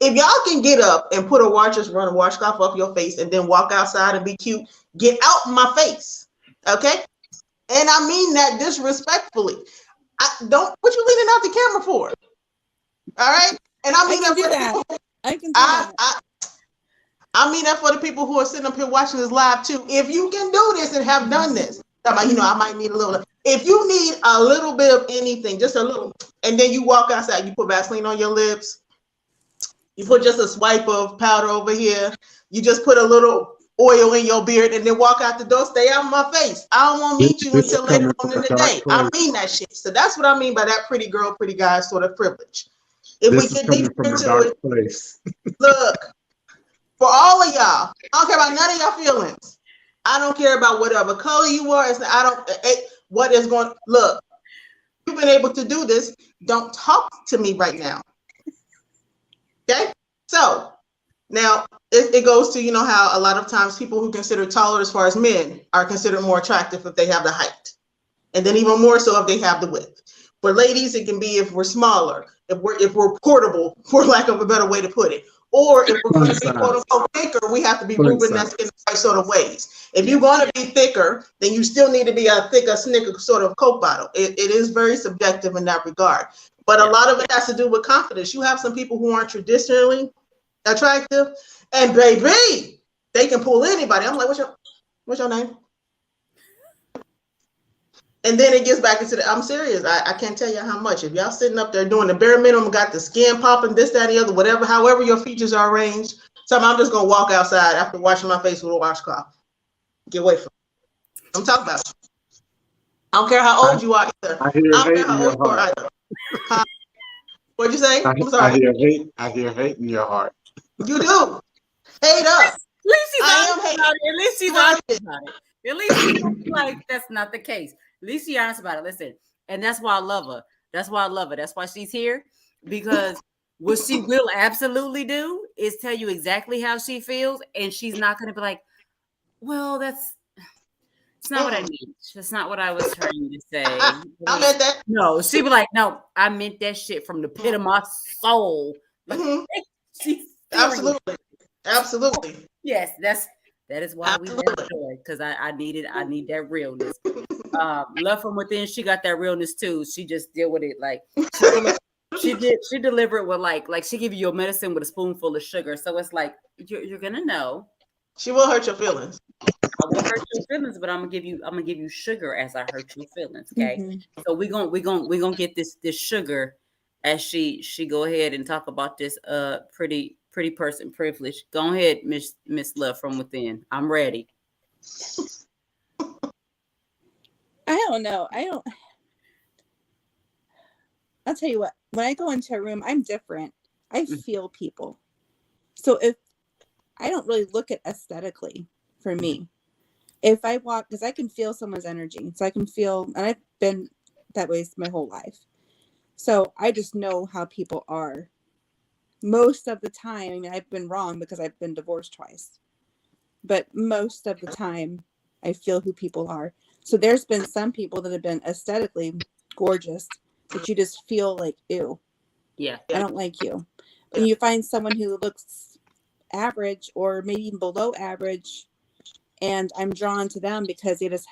B: If y'all can get up and put run a washcloth off your face and then walk outside and be cute, get out my face, okay? And I mean that disrespectfully. What you leaning out the camera for? All right? And I mean I mean that for the people who are sitting up here watching this live too. If you can do this and have done this, I might need a little. If you need a little bit of anything, just a little, and then you walk outside, you put Vaseline on your lips, you put just a swipe of powder over here, you just put a little oil in your beard, and then walk out the door. Stay out of my face. I don't want to meet you until later on in the day. I mean that shit. So that's what I mean by that pretty girl, pretty guy sort of privilege. If we get deeper into it, look, for all of y'all, I don't care about none of y'all feelings. I don't care about whatever color you are. What is going, look, you've been able to do this. Don't talk to me right now. Okay? So now it goes to, how a lot of times people who consider taller as far as men are considered more attractive if they have the height. And then even more so if they have the width. For ladies, it can be if we're smaller, if we're portable, for lack of a better way to put it. Or if we're going to be quote unquote thicker, we have to be moving that in the right sort of ways. If you're going to be thicker, then you still need to be a thicker, snicker sort of Coke bottle. It is very subjective in that regard. But a lot of it has to do with confidence. You have some people who aren't traditionally attractive, and baby, they can pull anybody. I'm like, what's your name? And then it gets back into I'm serious. I can't tell you how much. If y'all sitting up there doing the bare minimum, got the skin popping, this, that, and the other, whatever, however your features are arranged, I'm just gonna walk outside after washing my face with a washcloth. Get away from it. I'm talking about it. I don't care how old you are either. I don't care how old you are either. What'd you say? I'm sorry.
D: I hear hate in your heart.
B: You do. Hate up.
A: At least she's
B: I am
A: honest
B: hating.
A: about it. At least she's honest about it. At least she's like, that's not the case. At least she's honest about it. Listen, and that's why I love her. That's why I love her. That's why she's here. Because what she will absolutely do is tell you exactly how she feels, and she's not going to be like, well, it's not what I mean. That's not what I was trying to say.
B: I meant that.
A: No, she'd be like, no, I meant that shit from the pit of my soul. Like, she's
B: Absolutely. Absolutely.
A: Yes, that is why we have joy, because I need that realness. Love from within, she got that realness too. She just deal with it like she deliver it with like she give you your medicine with a spoonful of sugar. So it's like you're gonna know.
B: She will hurt your feelings.
A: I won't hurt your feelings, but I'm gonna give you sugar as I hurt your feelings. Okay. So we gonna get this sugar as she go ahead and talk about this pretty person privilege. Go ahead, Miss Love from Within. I'm ready.
C: I don't know. I'll tell you what, when I go into a room, I'm different. I feel people. So if I don't really look at aesthetically for me, if I walk, because I can feel someone's energy. So I can feel, and I've been that way my whole life. So I just know how people are. Most of the time, I mean, I've been wrong because I've been divorced twice. But most of the time, I feel who people are. So there's been some people that have been aesthetically gorgeous, but you just feel like, ew.
A: Yeah.
C: I don't like you. And you find someone who looks average or maybe even below average, and I'm drawn to them because they just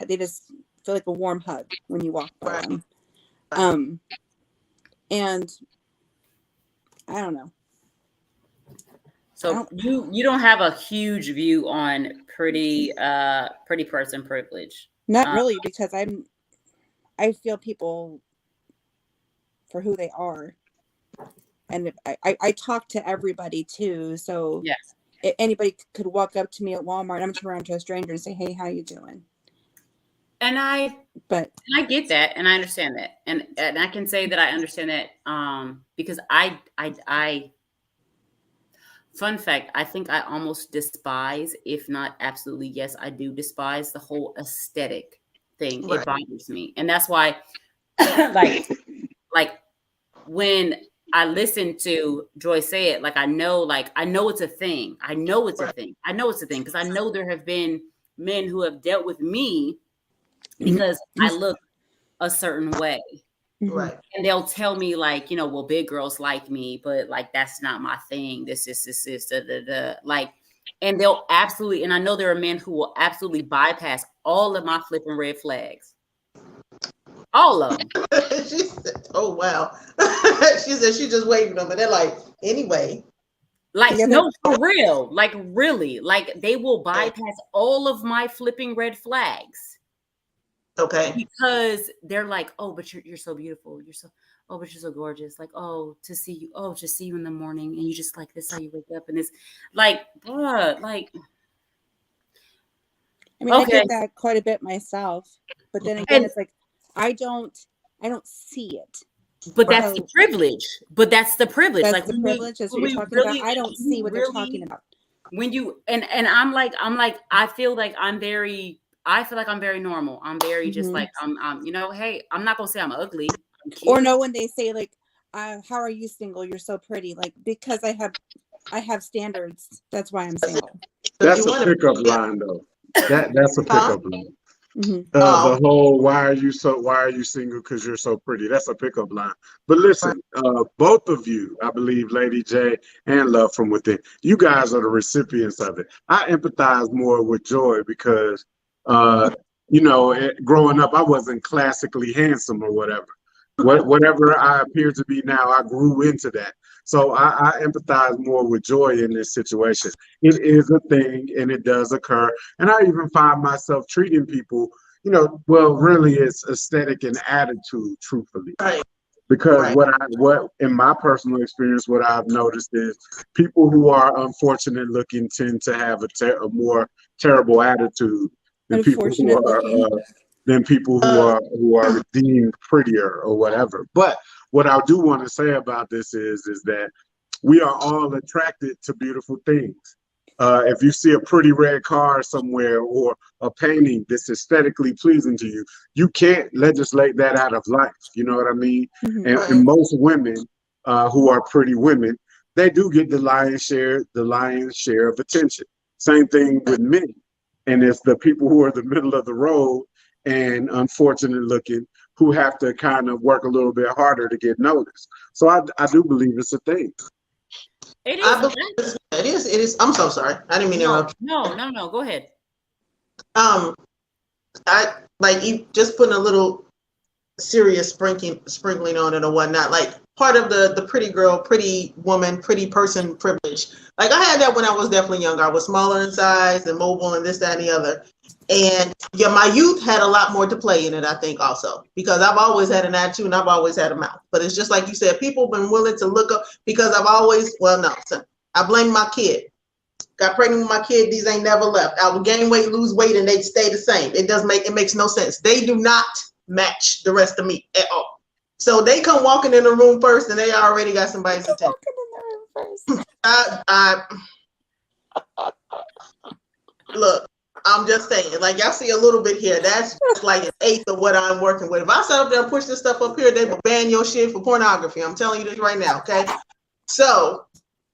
C: feel like a warm hug when you walk by them. And I don't know.
A: So you don't have a huge view on pretty person privilege.
C: Not really, because I feel people for who they are, and I talk to everybody too. So
A: yes,
C: anybody could walk up to me at Walmart. I'm turn around to a stranger and say, "Hey, how you doing?"
A: And I get that, and I understand that, and I can say that I understand that because I fun fact, I think I almost despise, if not absolutely, yes, I do despise the whole aesthetic thing. Right. It bothers me. And that's why, like when I listen to Joy say it, I know it's a thing. I know it's a thing. I know it's a thing because I know there have been men who have dealt with me because I look a certain way.
B: Right.
A: And they'll tell me well, big girls like me, but that's not my thing. This and they'll absolutely, and I know there are men who will absolutely bypass all of my flipping red flags. All of them.
B: She said, oh, wow. She said she just waving them, but they're like, anyway.
A: No, for real. Really. They will bypass all of my flipping red flags.
B: Okay.
A: Because they're like, oh, but you're so beautiful. But you're so gorgeous. To see you in the morning, and you just this how you wake up, and it's bruh,
C: I mean, okay. I get that quite a bit myself, but then again, it's I don't see it.
A: But that's the privilege. That's the privilege.
C: That's the privilege. That's what you're talking about. I don't see what they're talking about.
A: When you and I'm I feel like I'm very normal. I'm very just I'm hey, I'm not gonna say I'm ugly.
C: Or no, when they say how are you single? You're so pretty. Because I have standards. That's why I'm single.
D: That's a pickup line though. That's a pickup line.
C: Mm-hmm.
D: The whole why are you single because you're so pretty? That's a pickup line. But listen, both of you, I believe LadyJ and Love from Within, you guys are the recipients of it. I empathize more with Joy because growing up, I wasn't classically handsome or whatever. Whatever I appear to be now, I grew into that. So I empathize more with Joy in this situation. It is a thing and it does occur. And I even find myself treating people, really it's aesthetic and attitude, truthfully.
B: Right.
D: Because what in my personal experience, what I've noticed is people who are unfortunate looking tend to have a more terrible attitude than people who are than people who are deemed prettier or whatever. But what I do want to say about this is that we are all attracted to beautiful things. If you see a pretty red car somewhere or a painting that's aesthetically pleasing to you, you can't legislate that out of life. You know what I mean?
C: Mm-hmm.
D: And most women who are pretty women, they do get the lion's share of attention. Same thing with men. And it's the people who are the middle of the road and unfortunate looking who have to kind of work a little bit harder to get noticed. So I do believe it's a thing.
A: It
B: I
A: is.
B: believe it is. It is. I'm so sorry. I didn't mean to interrupt.
A: No. Go ahead.
B: I like you just putting a little serious sprinkling on it or whatnot. Like part of the pretty girl, pretty woman, pretty person privilege. Like I had that when I was definitely younger. I was smaller in size and mobile and this, that, and the other. And yeah, my youth had a lot more to play in it, I think, also, because I've always had an attitude and I've always had a mouth. But it's just like you said, people have been willing to look up because I've always, well, no, so I blame my kid. Got pregnant with my kid, these ain't never left. I would gain weight, lose weight, and they'd stay the same. It makes no sense. They do not match the rest of me at all. So they come walking in the room first and they already got somebody's attention. Look, I'm just saying, like y'all see a little bit here. That's just like an eighth of what I'm working with. If I sat up there and push this stuff up here, they will ban your shit for pornography. I'm telling you this right now, okay? So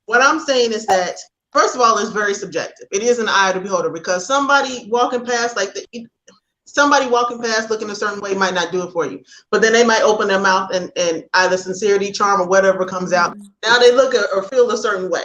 B: what I'm saying is that, first of all, it's very subjective. It is an eye of the beholder because somebody walking past, looking a certain way might not do it for you. But then they might open their mouth and either sincerity, charm, or whatever comes out. Now they look or feel a certain way.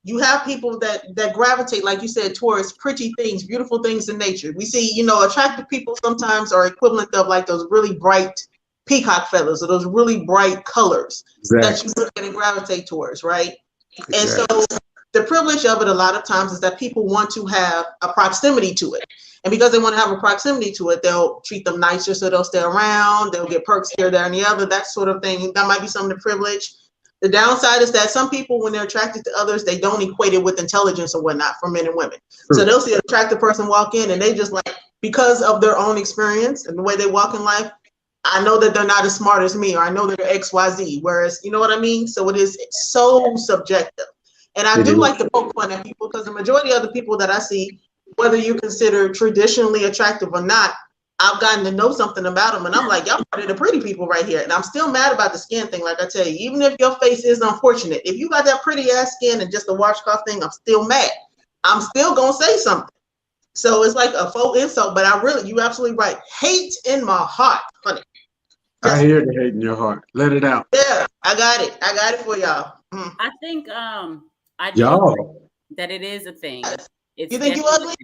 B: You have people that gravitate, like you said, towards pretty things, beautiful things in nature. We see, attractive people sometimes are equivalent of like those really bright peacock feathers or those really bright colors that you look at and gravitate towards, right? Exactly. And so the privilege of it a lot of times is that people want to have a proximity to it. And because they want to have a proximity to it, they'll treat them nicer so they'll stay around. They'll get perks here, there, and the other, that sort of thing. That might be some of the privilege. The downside is that some people, when they're attracted to others, they don't equate it with intelligence or whatnot for men and women. So they'll see an attractive person walk in and they just like, because of their own experience and the way they walk in life, I know that they're not as smart as me, or I know they're XYZ. Whereas, you know what I mean? So it's so subjective. And I do like to poke fun at people because the majority of the people that I see, whether you consider traditionally attractive or not, I've gotten to know something about them. And I'm like, y'all part of the pretty people right here. And I'm still mad about the skin thing. Like I tell you, even if your face is unfortunate, if you got that pretty ass skin and just a washcloth thing, I'm still mad. I'm still going to say something. So it's like a faux insult, but you're absolutely right. Hate in my heart, honey.
D: I hear the hate in your heart. Let it out.
B: Yeah, I got it. I got it for y'all.
A: I think I do agree that it is a thing.
B: You think you ugly?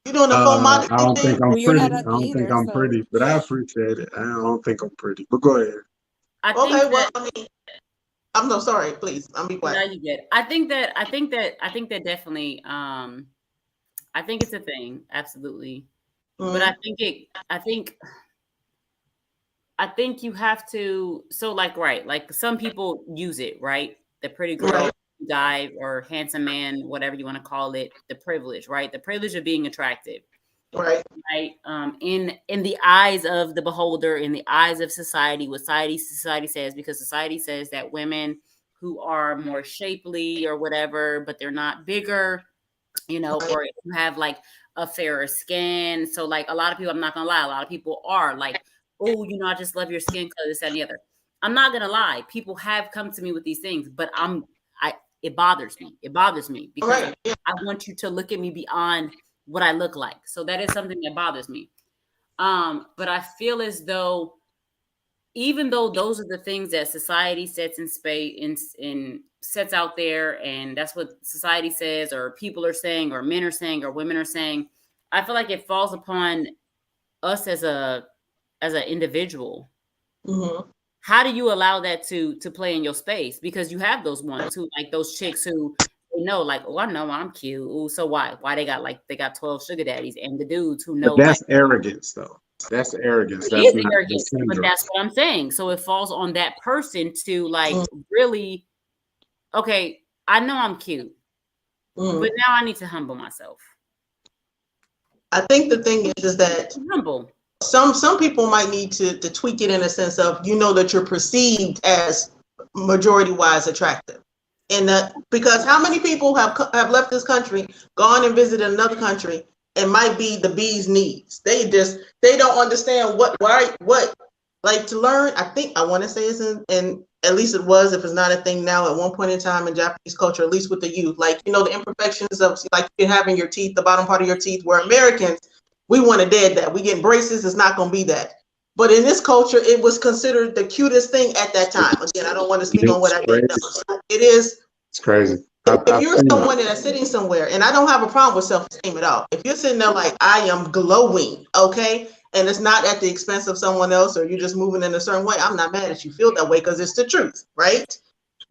B: You doing a full modesty
D: I don't
B: thing?
D: think I'm pretty. I don't think I'm pretty, but I appreciate it. I don't think I'm pretty, but go ahead.
B: I'm no sorry. Please, I'm be quiet.
A: No, you get it. I think that definitely. I think it's a thing, absolutely. But I think you have to. So like some people use it, right? The pretty girl. Right. Guy or handsome man, whatever you want to call it, the privilege, right? The privilege of being attractive, right? In the eyes of the beholder, in the eyes of society, what society says, because society says that women who are more shapely or whatever, but they're not bigger, or you have like a fairer skin. So like a lot of people, I'm not gonna lie, a lot of people are like, oh, I just love your skin color, this, that, and the other. I'm not gonna lie, people have come to me with these things, but it bothers me. It bothers me because I want you to look at me beyond what I look like. So that is something that bothers me. But I feel as though, even though those are the things that society sets in space in sets out there, and that's what society says, or people are saying, or men are saying, or women are saying, I feel like it falls upon us as an individual. Mm-hmm. How do you allow that to play in your space? Because you have those ones who, like those chicks who like, oh, I know I'm cute. Ooh, so why they got 12 sugar daddies, and the dudes who know.
D: But that's arrogance, though. That's arrogance.
A: That's not arrogance, but that's what I'm saying. So it falls on that person to like really, okay, I know I'm cute, but now I need to humble myself.
B: I think the thing is that
A: Humble.
B: some people might need to tweak it in a sense of, that you're perceived as majority wise attractive. And that, because how many people have left this country, gone and visited another country, and might be the bee's knees. They don't understand what like to learn. I want to say it's in at least it was, if it's not a thing now, at one point in time in Japanese culture, at least with the youth, like, the imperfections of, like, you having your teeth, the bottom part of your teeth, where Americans, we want to dead that. We get braces, it's not going to be that. But in this culture, it was considered the cutest thing at that time. Again, I don't want to speak on what I did know. So it is.
D: It's crazy.
B: If you're someone that's sitting somewhere, and I don't have a problem with self-esteem at all. If you're sitting there like, I am glowing, okay, and it's not at the expense of someone else, or you're just moving in a certain way, I'm not mad at you feel that way, because it's the truth, right?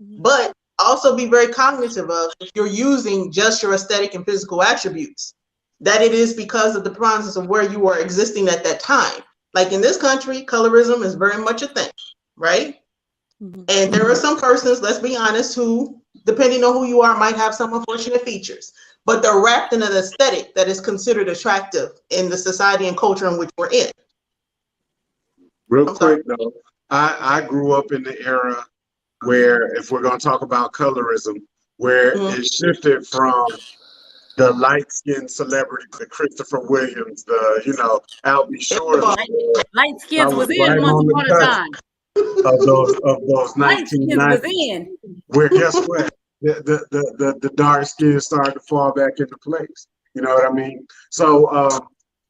B: Mm-hmm. But also be very cognitive of, if you're using just your aesthetic and physical attributes, that it is because of the process of where you are existing at that time. Like in this country, colorism is very much a thing, right? Mm-hmm. And there are some persons, let's be honest, who, depending on who you are, might have some unfortunate features, but they're wrapped in an aesthetic that is considered attractive in the society and culture in which we're in.
D: Real quick though, I grew up in the era where, if we're going to talk about colorism, where it shifted from the light-skinned celebrity, the Christopher Williams, the Albie Shore.
A: Light skins was in
D: right
A: once upon a time.
D: Of those 1990s, where guess what? The dark skin started to fall back into place. You know what I mean? So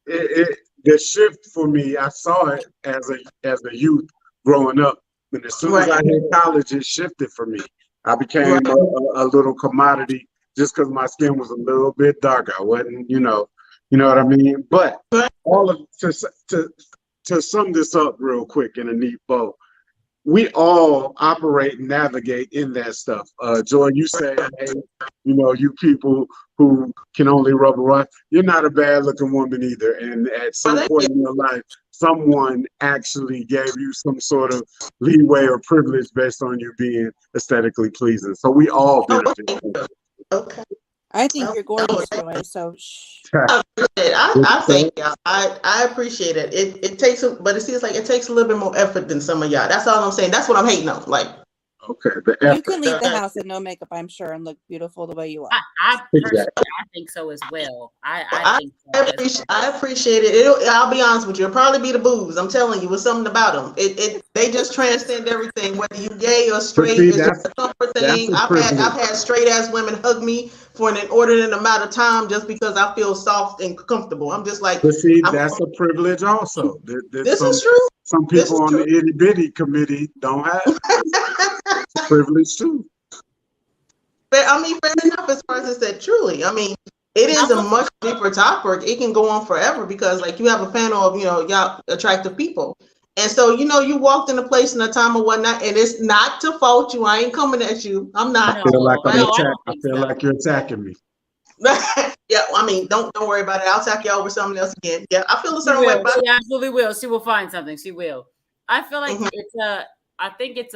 D: the shift for me, I saw it as a youth growing up, and as soon as I hit college, it shifted for me. I became a little commodity just because my skin was a little bit darker. I wasn't, you know what I mean? But all of to sum this up real quick in a neat bow, we all operate and navigate in that stuff. Joy, you say, hey, you people who can only rub a rough, you're not a bad looking woman either. And at some point in your life, someone actually gave you some sort of leeway or privilege based on you being aesthetically pleasing. So we all benefit.
B: Okay.
C: I think you're gorgeous, Joy. So
B: I thank y'all. I appreciate it. It takes, but it seems like it takes a little bit more effort than some of y'all. That's all I'm saying. That's what I'm hating on. Like,
D: okay,
C: you can leave the house with no makeup, I'm sure, and look beautiful the way you are.
A: I think so as well. I
B: appreciate it. I'll be honest with you. It'll probably be the boobs. I'm telling you, it's something about them. They just transcend everything. Whether you gay or straight, it's just a comfort thing. I've had straight ass women hug me for an inordinate amount of time just because I feel soft and comfortable. I'm just like,
D: but see, that's a privilege also.
B: This is true.
D: Some people on the itty bitty committee don't have privilege too.
B: But I mean, fair enough, as far as I said, truly. I mean, it is a much deeper topic. It can go on forever because, like, you have a panel of, y'all attractive people. And so, you walked in a place in a time or whatnot, and it's not to fault you. I ain't coming at you. I'm not.
D: I feel like you're attacking me.
B: Yeah, I mean, don't worry about it. I'll attack you over something else again. Yeah, I feel a certain way about it.
A: She absolutely will. She will find something. She will. I feel like I think it's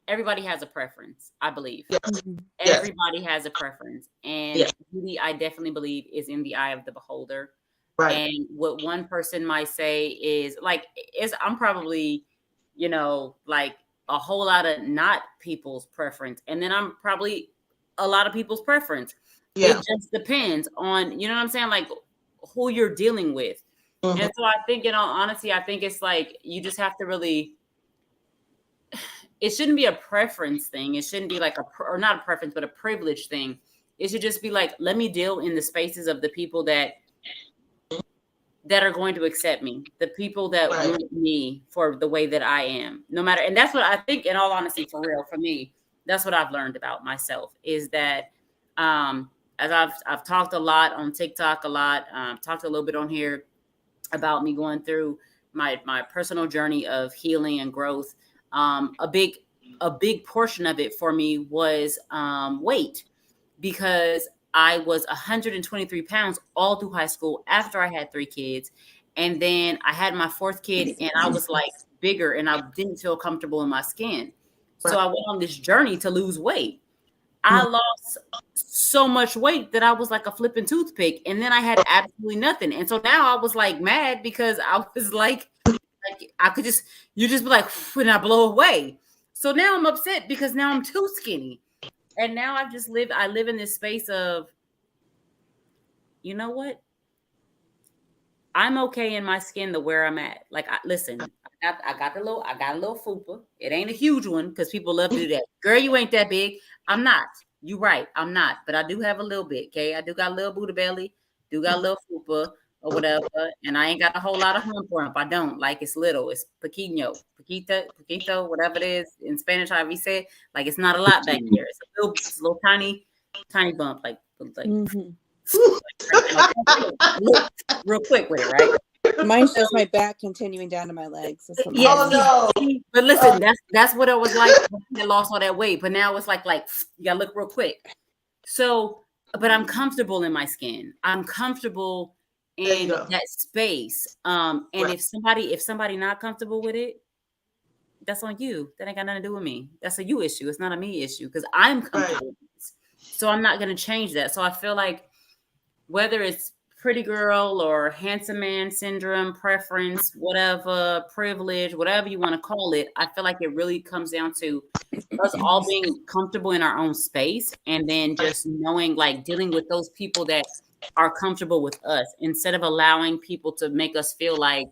A: everybody has a preference, I believe.
B: Yes.
A: Everybody has a preference. And beauty, I definitely believe, is in the eye of the beholder. Right. And what one person might say is like, I'm probably, like a whole lot of not people's preference. And then I'm probably a lot of people's preference. Yeah. It just depends on, you know what I'm saying? Like who you're dealing with. Mm-hmm. And so I think, in all honesty, I think it's like, you just have to really, it shouldn't be a preference thing. It shouldn't be like or not a preference, but a privilege thing. It should just be like, let me deal in the spaces of the people that are going to accept me, the people that want me for the way that I am, no matter. And that's what I think, in all honesty, for real, for me, that's what I've learned about myself is that, as I've talked a lot on TikTok, talked a little bit on here about me going through my personal journey of healing and growth. A big portion of it for me was weight, because I was 123 pounds all through high school after I had 3 kids. And then I had my 4th kid and I was like bigger and I didn't feel comfortable in my skin. So I went on this journey to lose weight. I lost so much weight that I was like a flipping toothpick, and then I had absolutely nothing. And so now I was like mad because I was like I could just, you just be like, when I blow away. So now I'm upset because now I'm too skinny. And now I live in this space of, you know what? I'm okay in my skin to where I'm at. Like, listen, I got a little fupa. It ain't a huge one because people love to do that. Girl, you ain't that big. I'm not. You right. I'm not. But I do have a little bit. Okay, I do got a little booty belly. Do got a little fupa or whatever. And I ain't got a whole lot of hump. I don't. Like, it's little. It's poquito, whatever it is in Spanish. However you say it. Like, it's not a lot back there. It's a little tiny bump. Like.
C: Mm-hmm.
A: Real quick with it, right?
C: Mine shows my back continuing down to my legs. So
B: Oh no!
A: But listen, that's what it was like when I lost all that weight. But now it's like you gotta look real quick. So, but I'm comfortable in my skin. I'm comfortable in that space. And if somebody not comfortable with it, that's on you. That ain't got nothing to do with me. That's a you issue. It's not a me issue because I'm comfortable with this. So I'm not gonna change that. So I feel like whether it's pretty girl or handsome man syndrome, preference, whatever, privilege, whatever you want to call it, I feel like it really comes down to us all being comfortable in our own space and then just knowing, like, dealing with those people that are comfortable with us instead of allowing people to make us feel like,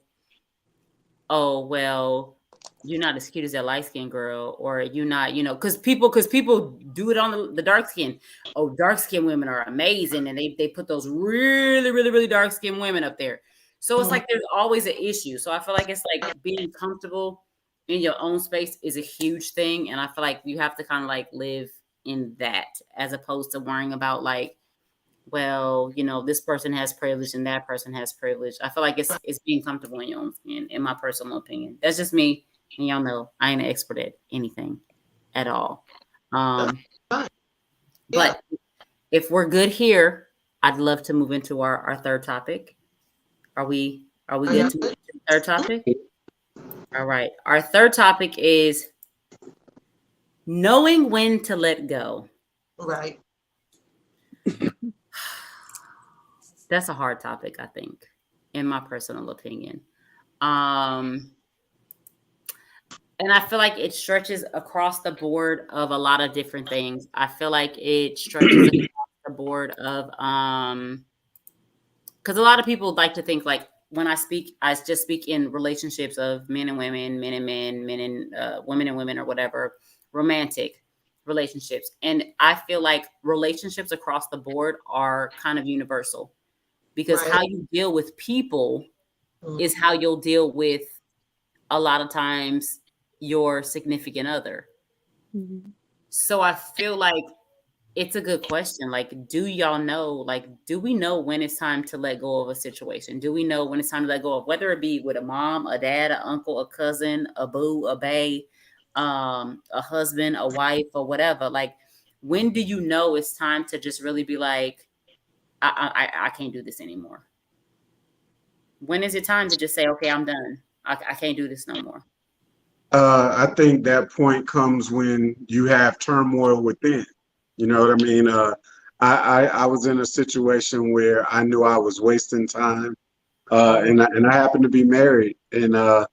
A: oh, well, you're not as cute as that light skinned girl, or you're not, because people do it on the dark skin. Oh, dark skinned women are amazing, and they put those really, really, really dark skinned women up there. So it's like there's always an issue. So I feel like it's like being comfortable in your own space is a huge thing, and I feel like you have to kind of like live in that as opposed to worrying about like, well, this person has privilege and that person has privilege. I feel like it's being comfortable in your own skin, in my personal opinion. That's just me. And y'all know I ain't an expert at anything at all. But if we're good here, I'd love to move into our third topic. Are we good to move into the third topic? All right. Our third topic is knowing when to let go.
B: Right.
A: That's a hard topic, I think, in my personal opinion. And I feel like it stretches across the board of a lot of different things. I feel like it stretches across the board of because a lot of people like to think like when I speak, I just speak in relationships of men and women, men and men, men and women and women, or whatever, romantic relationships. And I feel like relationships across the board are kind of universal because how you deal with people is how you'll deal with a lot of times your significant other. Mm-hmm. So I feel like it's a good question. Like, do y'all know, like, do we know when it's time to let go of a situation? Do we know when it's time to let go of, whether it be with a mom, a dad, an uncle, a cousin, a boo, a bae, a husband, a wife, or whatever? Like, when do you know it's time to just really be like, I can't do this anymore? When is it time to just say, okay, I'm done. I can't do this no more?
D: I think that point comes when you have turmoil within. You know what I mean? I was in a situation where I knew I was wasting time, and I happened to be married, and I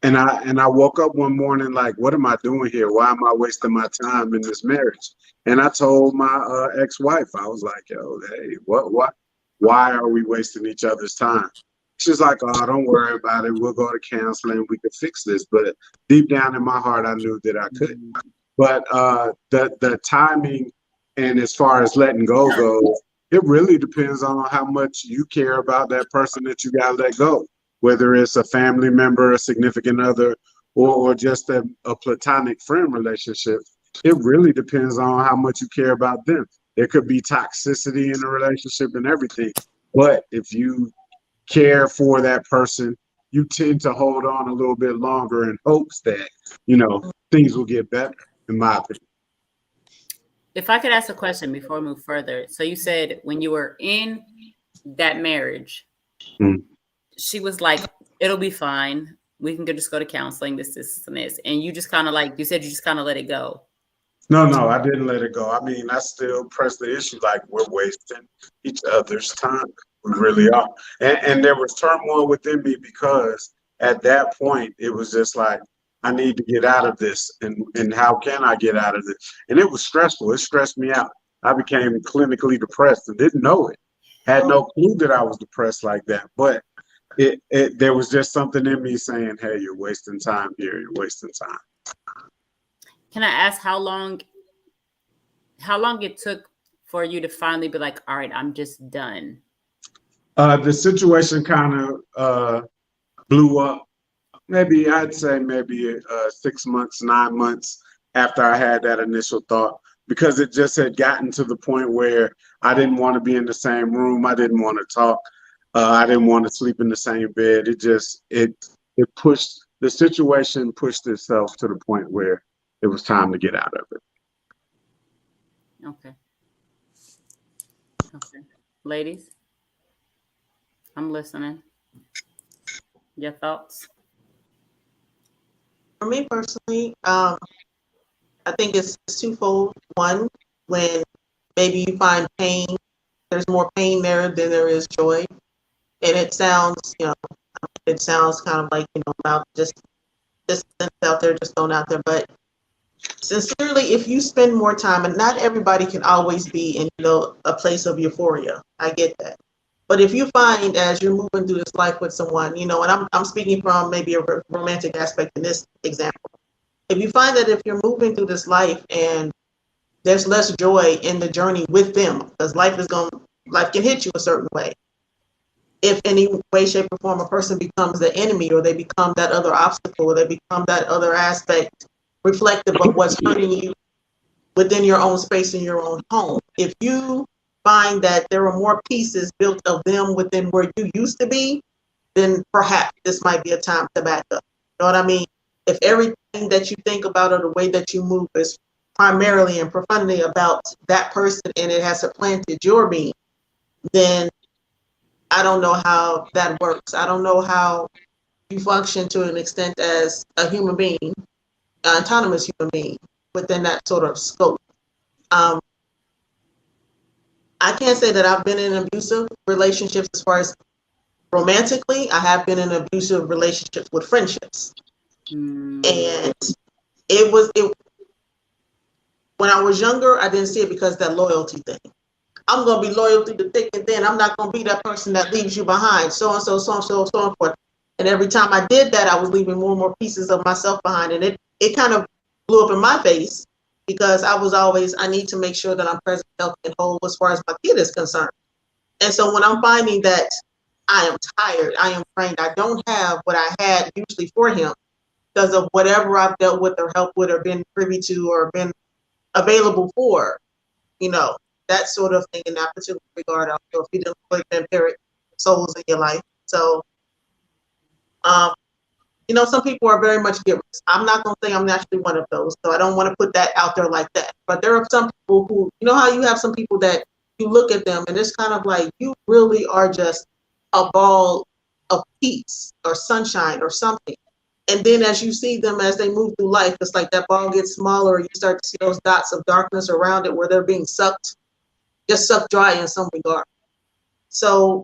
D: woke up one morning like, what am I doing here? Why am I wasting my time in this marriage? And I told my ex-wife, I was like, yo, hey, why are we wasting each other's time? She's like, oh, don't worry about it. We'll go to counseling. We could fix this. But deep down in my heart, I knew that I couldn't. But the timing and as far as letting go goes, it really depends on how much you care about that person that you got to let go, whether it's a family member, a significant other, or just a platonic friend relationship. It really depends on how much you care about them. There could be toxicity in a relationship and everything. But if you care for that person, you tend to hold on a little bit longer in hopes that, things will get better, in my opinion.
A: If I could ask a question before we move further. So you said when you were in that marriage, she was like, it'll be fine. We can just go to counseling, this, and this. And you just kind of like, you said you just kind of let it go.
D: No, I didn't let it go. I mean, I still press the issue like we're wasting each other's time. We really are. And there was turmoil within me because at that point it was just like I need to get out of this, and how can I get out of this? And it was stressful. It stressed me out. I became clinically depressed and didn't know it. Had no clue that I was depressed like that. But it there was just something in me saying, "Hey, you're wasting time here. You're wasting time."
A: Can I ask how long it took for you to finally be like, all right, I'm just done?
D: The situation kind of blew up. Maybe I'd say maybe 6 months, 9 months after I had that initial thought, because it just had gotten to the point where I didn't want to be in the same room. I didn't want to talk. I didn't want to sleep in the same bed. It pushed the situation pushed itself to the point where it was time to get out of it.
A: Okay. Okay. Ladies, I'm listening. Your thoughts?
B: For me personally, I think it's twofold. One, when maybe you find pain, there's more pain there than there is joy. And it sounds, it sounds kind of like, about just out there, just thrown out there. But sincerely, if you spend more time, and not everybody can always be in, a place of euphoria. I get that. But if you find as you're moving through this life with someone, and I'm speaking from maybe a romantic aspect in this example. If you find that if you're moving through this life and there's less joy in the journey with them, because life can hit you a certain way. If any way, shape, or form a person becomes the enemy, or they become that other obstacle, or they become that other aspect reflective of what's hurting you within your own space in your own home. If you find that there are more pieces built of them within where you used to be, then perhaps this might be a time to back up. You know what I mean? If everything that you think about or the way that you move is primarily and profoundly about that person and it has supplanted your being, then I don't know how that works. I don't know how you function to an extent as a human being, an autonomous human being within that sort of scope. I can't say that I've been in abusive relationships as far as romantically. I have been in abusive relationships with friendships. And when I was younger, I didn't see it because of that loyalty thing. I'm going to be loyal through the thick and thin. I'm not going to be that person that leaves you behind, so and so, so and so, so and forth. And every time I did that, I was leaving more and more pieces of myself behind. And it kind of blew up in my face because I need to make sure that I'm present, healthy, and whole as far as my kid is concerned. And so when I'm finding that I am tired, I am drained, I don't have what I had usually for him because of whatever I've dealt with or helped with or been privy to or been available for, that sort of thing in that particular regard. Also, if you didn't put vampiric souls in your life. So, some people are very much givers. I'm not going to say I'm naturally one of those, so I don't want to put that out there like that. But there are some people who, how you have some people that you look at them and it's kind of like you really are just a ball of peace or sunshine or something. And then as you see them as they move through life, it's like that ball gets smaller and you start to see those dots of darkness around it where they're being sucked dry in some regard. So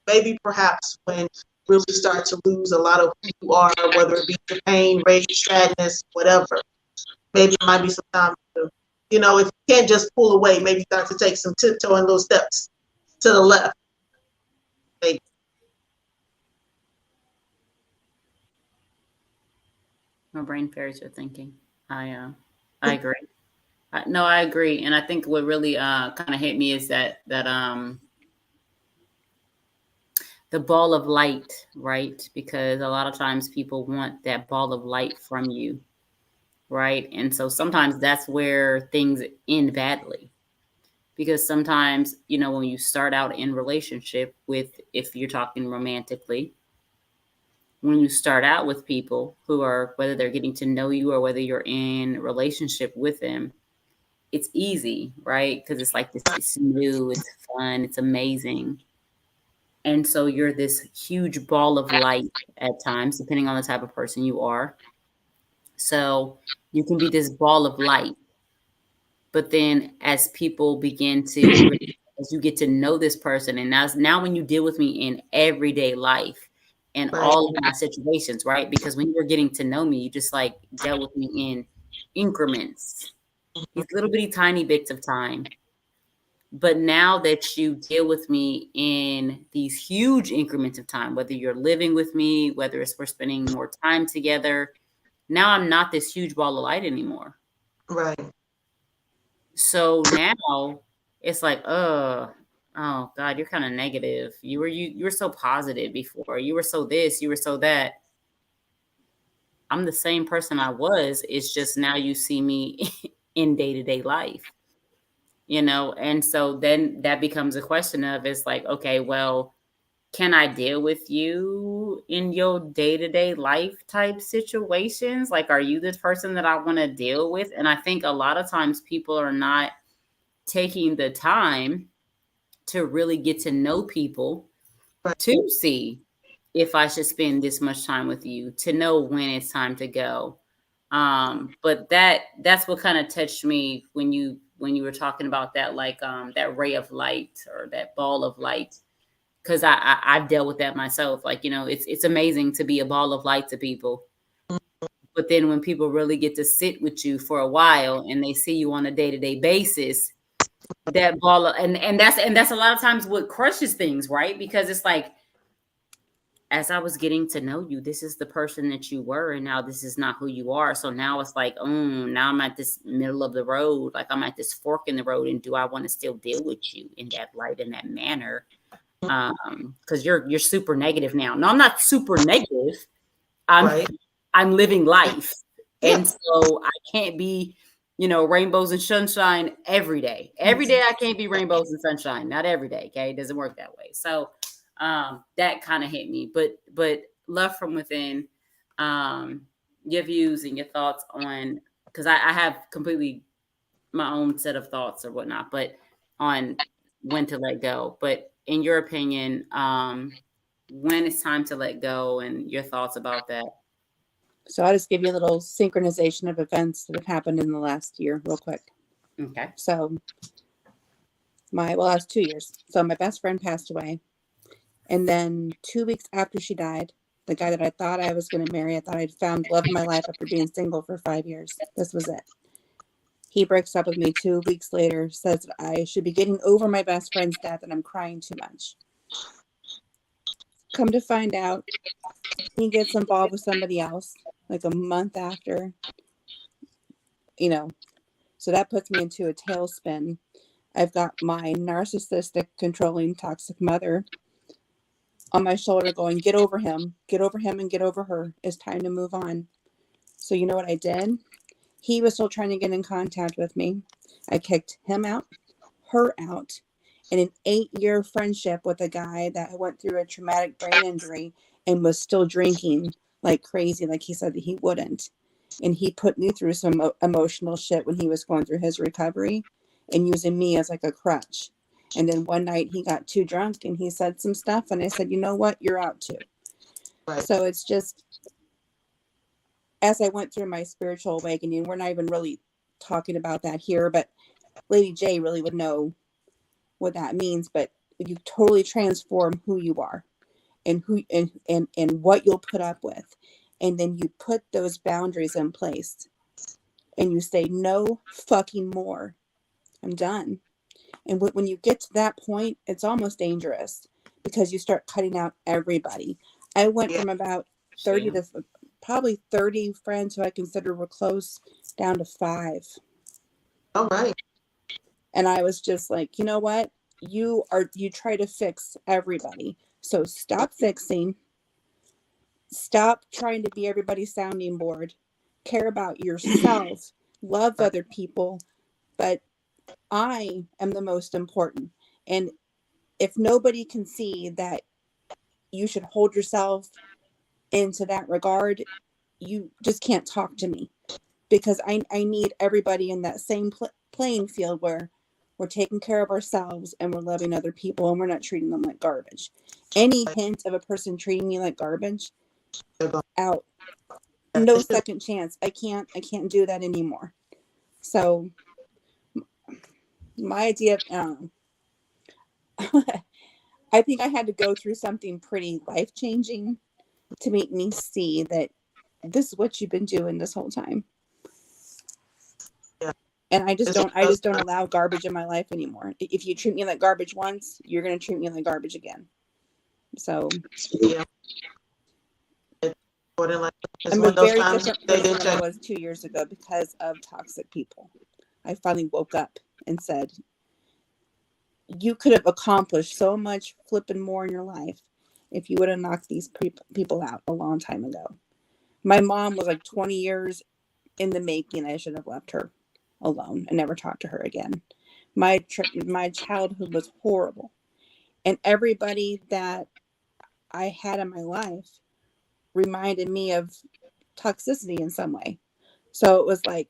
B: maybe perhaps when you really start to lose a lot of who you are, whether it be the pain, rage, sadness, whatever, maybe it might be some time to, if you can't just pull away, maybe start to take some tiptoeing little steps to the left. Maybe.
A: My brain fairies are thinking. I agree. No, I agree, and I think what really kind of hit me is that the ball of light, right? Because a lot of times people want that ball of light from you, right? And so sometimes that's where things end badly. Because sometimes, when you start out in relationship with, if you're talking romantically, when you start out with people who are, whether they're getting to know you or whether you're in relationship with them, it's easy, right? Because it's like this, it's new, it's fun, it's amazing. And so you're this huge ball of light at times, depending on the type of person you are. So you can be this ball of light. But then as people begin to, as you get to know this person, and now when you deal with me in everyday life and
B: Right.
A: all of my situations, right? Because when you were getting to know me, you just like dealt with me in increments, these little bitty tiny bits of time. But now that you deal with me in these huge increments of time, whether you're living with me, whether it's we're spending more time together, now I'm not this huge ball of light anymore.
B: Right.
A: So now it's like, oh God, you're kind of negative. You were so positive before. You were so this, you were so that. I'm the same person I was. It's just now you see me in day-to-day life, and so then that becomes a question of, it's like, okay, well, can I deal with you in your day-to-day life type situations? Like, are you the person that I want to deal with? And I think a lot of times people are not taking the time to really get to know people,
B: Right.
A: to see if I should spend this much time with you, to know when it's time to go. But that's what kind of touched me when you were talking about that, like that ray of light or that ball of light. Because I've dealt with that myself. Like, it's amazing to be a ball of light to people. But then when people really get to sit with you for a while and they see you on a day-to-day basis, that ball of, and that's a lot of times what crushes things, right? Because it's like, as I was getting to know you, this is the person that you were, and now this is not who you are. So now it's like, now I'm at this middle of the road, like I'm at this fork in the road, and do I want to still deal with you in that light, in that manner? Because you're super negative now. No, I'm not super negative.
B: Right.
A: I'm living life,
B: Yeah.
A: and so I can't be, rainbows and sunshine every day. Every day I can't be rainbows and sunshine. Not every day. Okay, it doesn't work that way. So that kind of hit me. But love from within. Your views and your thoughts on, because I have completely my own set of thoughts or whatnot, but on when to let go. But in your opinion, when it's time to let go, and your thoughts about that.
C: So I'll just give you a little synchronization of events that have happened in the last year real quick.
A: Okay.
C: So last 2 years. So my best friend passed away. And then 2 weeks after she died, the guy that I thought I was going to marry, I thought I'd found love of my life after being single for 5 years. This was it. He breaks up with me 2 weeks later, says that I should be getting over my best friend's death and I'm crying too much. Come to find out, he gets involved with somebody else like a month after, so that puts me into a tailspin. I've got my narcissistic, controlling, toxic mother on my shoulder going, get over him, and get over her. It's time to move on. So you know what I did? He was still trying to get in contact with me. I kicked him out, her out, and an 8-year friendship with a guy that went through a traumatic brain injury and was still drinking like crazy, like he said that he wouldn't. And he put me through some emotional shit when he was going through his recovery and using me as like a crutch. And then one night he got too drunk and he said some stuff. And I said, you know what? You're out too.
B: Right.
C: So it's just, as I went through my spiritual awakening, we're not even really talking about that here, but LadyJ really would know what that means. But you totally transform who you are and who and what you'll put up with. And then you put those boundaries in place and you say, no fucking more. I'm done. And when you get to that point, it's almost dangerous because you start cutting out everybody. I went from about 30 to probably 30 friends who I consider were close down to 5.
B: All right.
C: And I was just like, you know what? You try to fix everybody. So stop fixing. Stop trying to be everybody's sounding board. Care about yourself. Love other people. But I am the most important. And if nobody can see that you should hold yourself into that regard, you just can't talk to me, because I need everybody in that same playing field where we're taking care of ourselves and we're loving other people and we're not treating them like garbage. Any hint of a person treating me like garbage, out. No second chance. I can't do that anymore. So My idea of I think I had to go through something pretty life changing to make me see that this is what you've been doing this whole time.
B: Yeah.
C: And I just don't allow garbage in my life anymore. If you treat me like garbage once, you're going to treat me like garbage again. So
B: Yeah.
C: I'm a very different person than I was 2 years ago because of toxic people. I finally woke up and said, you could have accomplished so much flipping more in your life if you would have knocked these people out a long time ago. My mom was like 20 years in the making. I should have left her alone and never talked to her again. My childhood was horrible. And everybody that I had in my life reminded me of toxicity in some way. So it was like,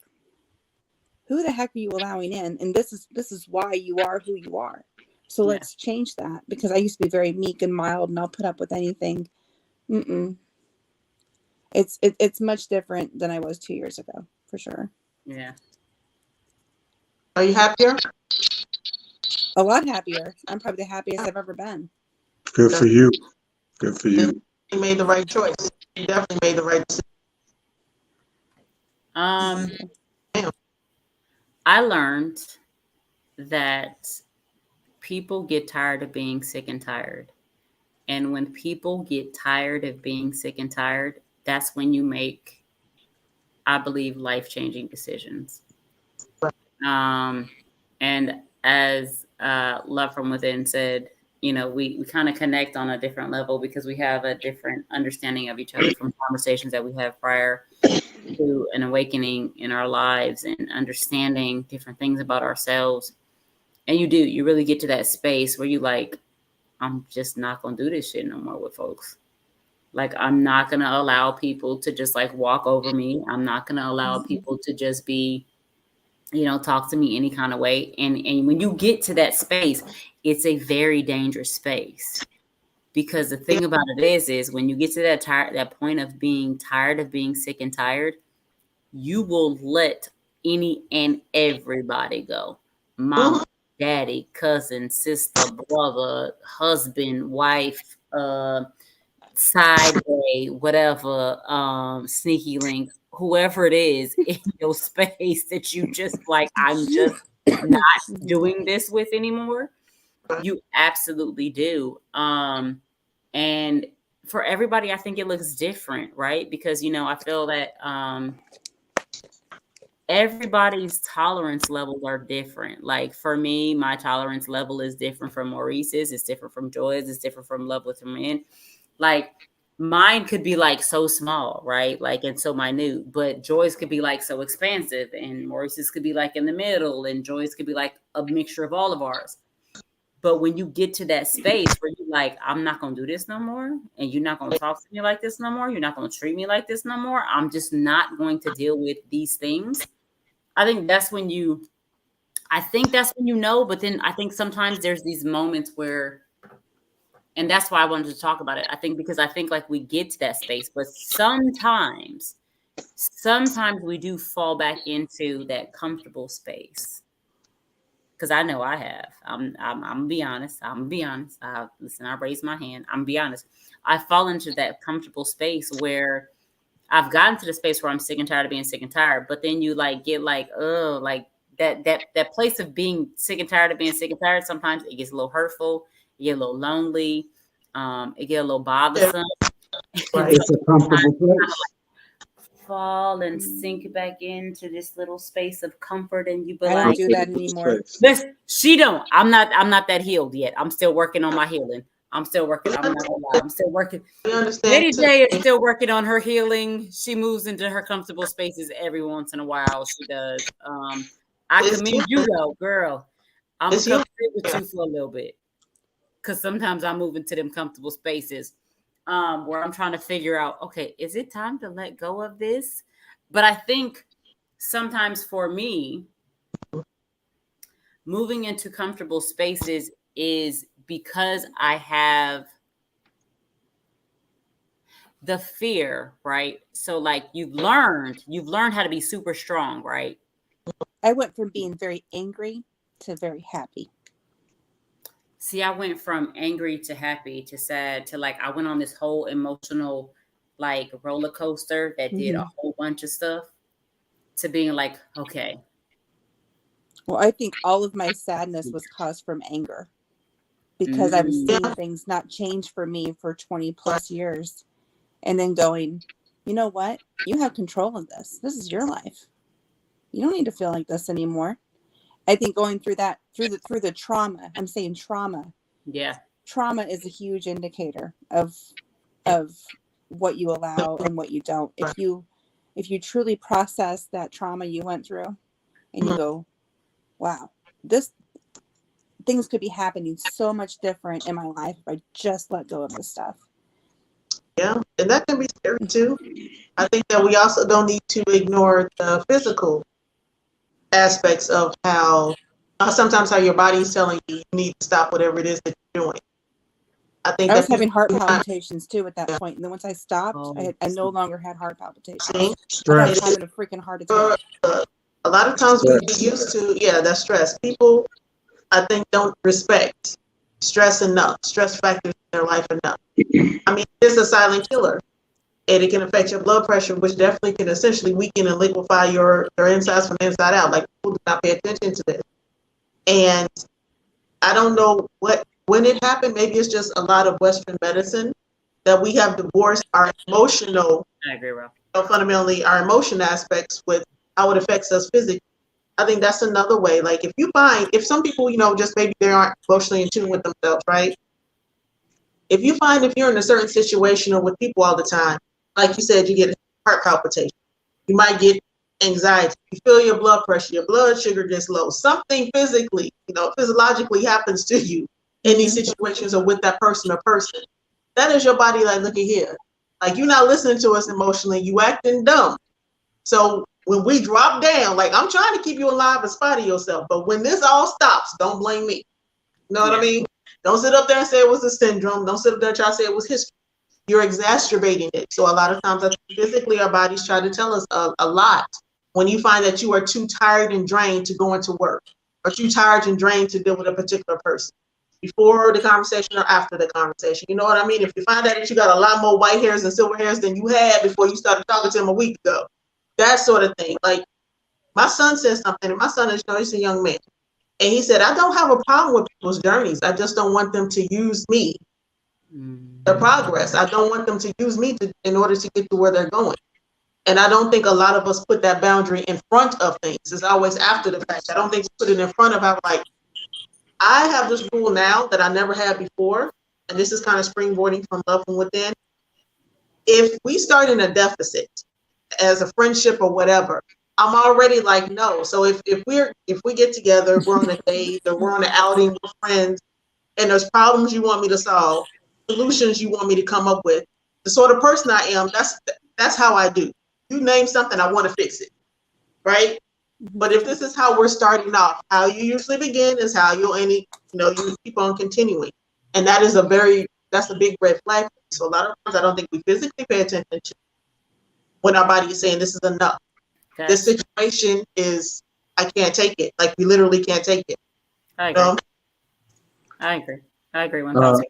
C: who the heck are you allowing in? And this is why you are who you are. So let's change that, because I used to be very meek and mild and I'll put up with anything. It's much different than I was 2 years ago, for sure.
A: Yeah.
B: Are you happier?
C: A lot happier. I'm probably the happiest I've ever been.
D: Good for you. Good for you.
B: You made the right choice. You definitely made the right decision.
A: I learned that people get tired of being sick and tired. And when people get tired of being sick and tired, that's when you make, I believe, life-changing decisions. And as Love From Within said, you know, we kind of connect on a different level because we have a different understanding of each other from conversations that we have prior to an awakening in our lives and understanding different things about ourselves. And you really get to that space where you like, I'm just not going to do this shit no more with folks. Like, I'm not going to allow people to just like walk over me. I'm not going to allow people to just be, you know, talk to me any kind of way. And when you get to that space, it's a very dangerous space, because the thing about it is when you get to that point of being tired of being sick and tired, you will let any and everybody go. Mama, daddy, cousin, sister, brother, husband, wife, side bay, whatever, sneaky link, whoever it is in your space that you just like, I'm just not doing this with anymore. You absolutely do. And for everybody, I think it looks different, right? Because, you know, I feel that everybody's tolerance levels are different. Like for me, my tolerance level is different from Maurice's, it's different from Joy's, it's different from Love with Men. Like mine could be like so small, right? Like, and so minute, but Joy's could be like so expansive, and Maurice's could be like in the middle, and Joy's could be like a mixture of all of ours. But when you get to that space where you're like, I'm not going to do this no more, and you're not going to talk to me like this no more, you're not going to treat me like this no more, I'm just not going to deal with these things. I think that's when you know, but then I think sometimes there's these moments where, and that's why I wanted to talk about it. I think because I think like we get to that space, but sometimes we do fall back into that comfortable space. Because I know I have. I'm gonna be honest. Listen, I raised my hand. I'm gonna be honest. I fall into that comfortable space where I've gotten to the space where I'm sick and tired of being sick and tired. But then you like get like, oh, like that place of being sick and tired of being sick and tired. Sometimes it gets a little hurtful. You get a little lonely. It get a little bothersome.
D: It's a comfortable place.
A: Fall and sink back into this little space of comfort, and you be
C: I don't
A: like,
C: do that anymore.
A: She don't. I'm not that healed yet. I'm still working on my healing. I'm still working. I'm not gonna lie. I'm still working. LadyJ is still working on her healing. She moves into her comfortable spaces every once in a while. She does. I commend you though, girl. I'm gonna come sit with you for a little bit, because sometimes I move into them comfortable spaces. Where I'm trying to figure out, okay, is it time to let go of this? But I think sometimes for me, moving into comfortable spaces is because I have the fear, right? So like you've learned how to be super strong, right?
C: I went from being very angry to very happy.
A: See, I went from angry to happy to sad to like I went on this whole emotional like roller coaster that did a whole bunch of stuff to being like, okay.
C: Well, I think all of my sadness was caused from anger because I was seeing things not change for me for 20 plus years and then going, you know what? You have control of this. This is your life. You don't need to feel like this anymore. I think going through that, through the trauma, I'm saying trauma.
A: Yeah.
C: Trauma is a huge indicator of what you allow and what you don't. If you truly process that trauma you went through and you go, wow, things could be happening so much different in my life if I just let go of this stuff.
B: Yeah, and that can be scary too. I think that we also don't need to ignore the physical aspects of how sometimes how your body's telling you you need to stop whatever it is that you're doing. I think
C: I was
B: that
C: having heart palpitations too at that point, and then once I stopped, I no longer had heart palpitations. I thought I was having a freaking heart attack.
B: A lot of times we get used to that stress. People, I think, don't respect stress enough, stress factors in their life enough. I mean, it's a silent killer, and it can affect your blood pressure, which definitely can essentially weaken and liquefy your insides from the inside out. Like, people do not pay attention to this. And I don't know when it happened. Maybe it's just a lot of Western medicine that we have divorced our emotional,
A: I agree, Rob.
B: fundamentally our emotion aspects with how it affects us physically. I think that's another way. Like, if some people, just maybe they aren't emotionally in tune with themselves, right? If you find if you're in a certain situation or with people all the time, like you said, you get heart palpitation, you might get anxiety, you feel your blood pressure, your blood sugar gets low, something physically, physiologically happens to you in these situations or with that person or person. That is your body like, look at here. Like, you're not listening to us emotionally, you acting dumb. So when we drop down, like, I'm trying to keep you alive in spite of yourself, but when this all stops, don't blame me. You know what I mean? Don't sit up there and say it was a syndrome. Don't sit up there and try to say it was history. You're exacerbating it. So a lot of times, physically, our bodies try to tell us a lot. When you find that you are too tired and drained to go into work, or too tired and drained to deal with a particular person, before the conversation or after the conversation, you know what I mean? If you find out that you got a lot more white hairs and silver hairs than you had before you started talking to him a week ago, that sort of thing. Like, my son said something, and my son is, he's a young man. And he said, I don't have a problem with people's journeys. I just don't want them to use me, their progress. I don't want them to use me in order to get to where they're going. And I don't think a lot of us put that boundary in front of things. It's always after the fact. I don't think we put it in front of how, like, I have this rule now that I never had before, and this is kind of springboarding from Love from Within. If we start in a deficit as a friendship or whatever, I'm already like, no. So if we get together, we're on a date or we're on an outing with friends, and there's problems you want me to solve, solutions you want me to come up with, the sort of person I am, that's how I do. You name something, I want to fix it, right? But if this is how we're starting off, how you usually begin is how you'll you keep on continuing, and that's a big red flag. So a lot of times I don't think we physically pay attention to when our body is saying this is enough. Okay. This situation is, I can't take it. Like, we literally can't take it.
A: I agree. I agree 1,000%.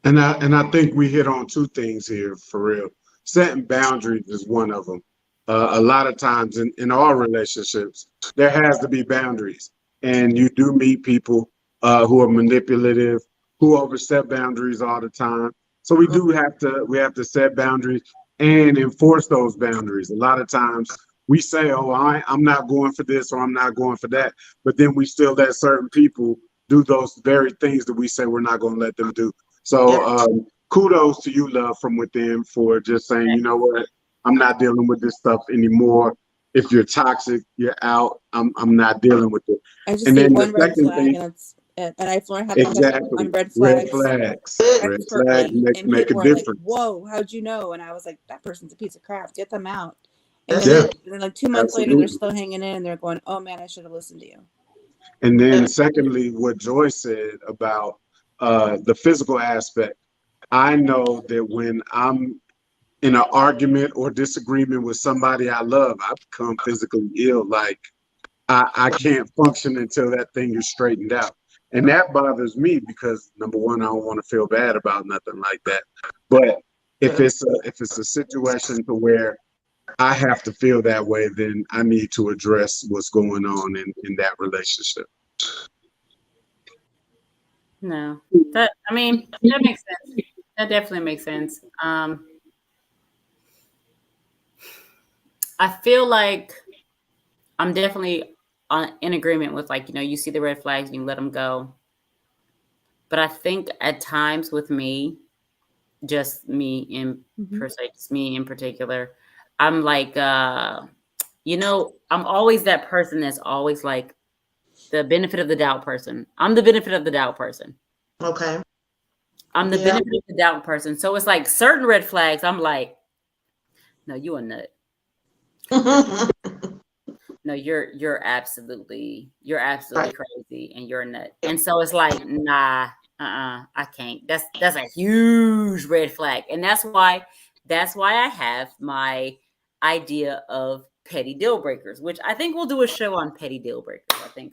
D: And I think we hit on two things here for real. Setting boundaries is one of them. A lot of times in all relationships, there has to be boundaries, and you do meet people who are manipulative, who overstep boundaries all the time. So we have to set boundaries and enforce those boundaries. A lot of times we say, oh, I'm not going for this or I'm not going for that. But then we still let certain people do those very things that we say we're not going to let them do. So kudos to you, Love from Within, for just saying, you know what, I'm not dealing with this stuff anymore. If you're toxic, you're out. I'm not dealing with it.
C: I just see one red flag, and I've learned how to catch on red flags.
D: Red flags make a difference.
C: Like, whoa, how'd you know? And I was like, that person's a piece of crap. Get them out. And then like 2 months later, they're still hanging in, and they're going, oh man, I should have listened to you.
D: And then secondly, what Joy said about the physical aspect. I know that when I'm in an argument or disagreement with somebody I love, I become physically ill. Like, I can't function until that thing is straightened out. And that bothers me because number one, I don't want to feel bad about nothing like that. But if it's a situation to where I have to feel that way, then I need to address what's going on in that relationship.
A: No, that makes sense. That definitely makes sense. I feel like I'm definitely in agreement with, like, you see the red flags, you let them go. But I think at times with me, just me in per se, just me in particular, I'm like, I'm always that person that's always like the benefit of the doubt person. I'm the benefit of the doubt person.
B: Okay.
A: I'm the benefit of the doubt person. So it's like certain red flags, I'm like, no, you a nut. No, you're absolutely crazy and you're a nut. And so it's like, nah, I can't. That's a huge red flag. And that's why I have my idea of petty deal breakers, which I think we'll do a show on petty deal breakers.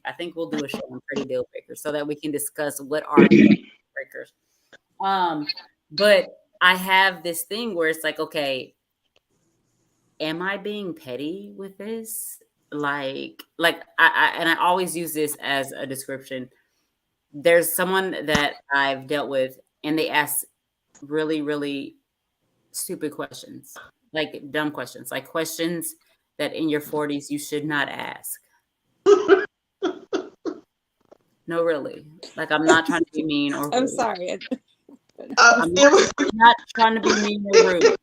A: I think we'll do a show on petty deal breakers so that we can discuss what are petty deal breakers. But I have this thing where it's like, okay, am I being petty with this? Like I always use this as a description. There's someone that I've dealt with and they ask really, really stupid questions, like dumb questions, like questions that in your 40s you should not ask. No, really. Like, I'm not trying to be mean or rude.
C: I'm sorry.
A: I'm not trying to be mean or rude.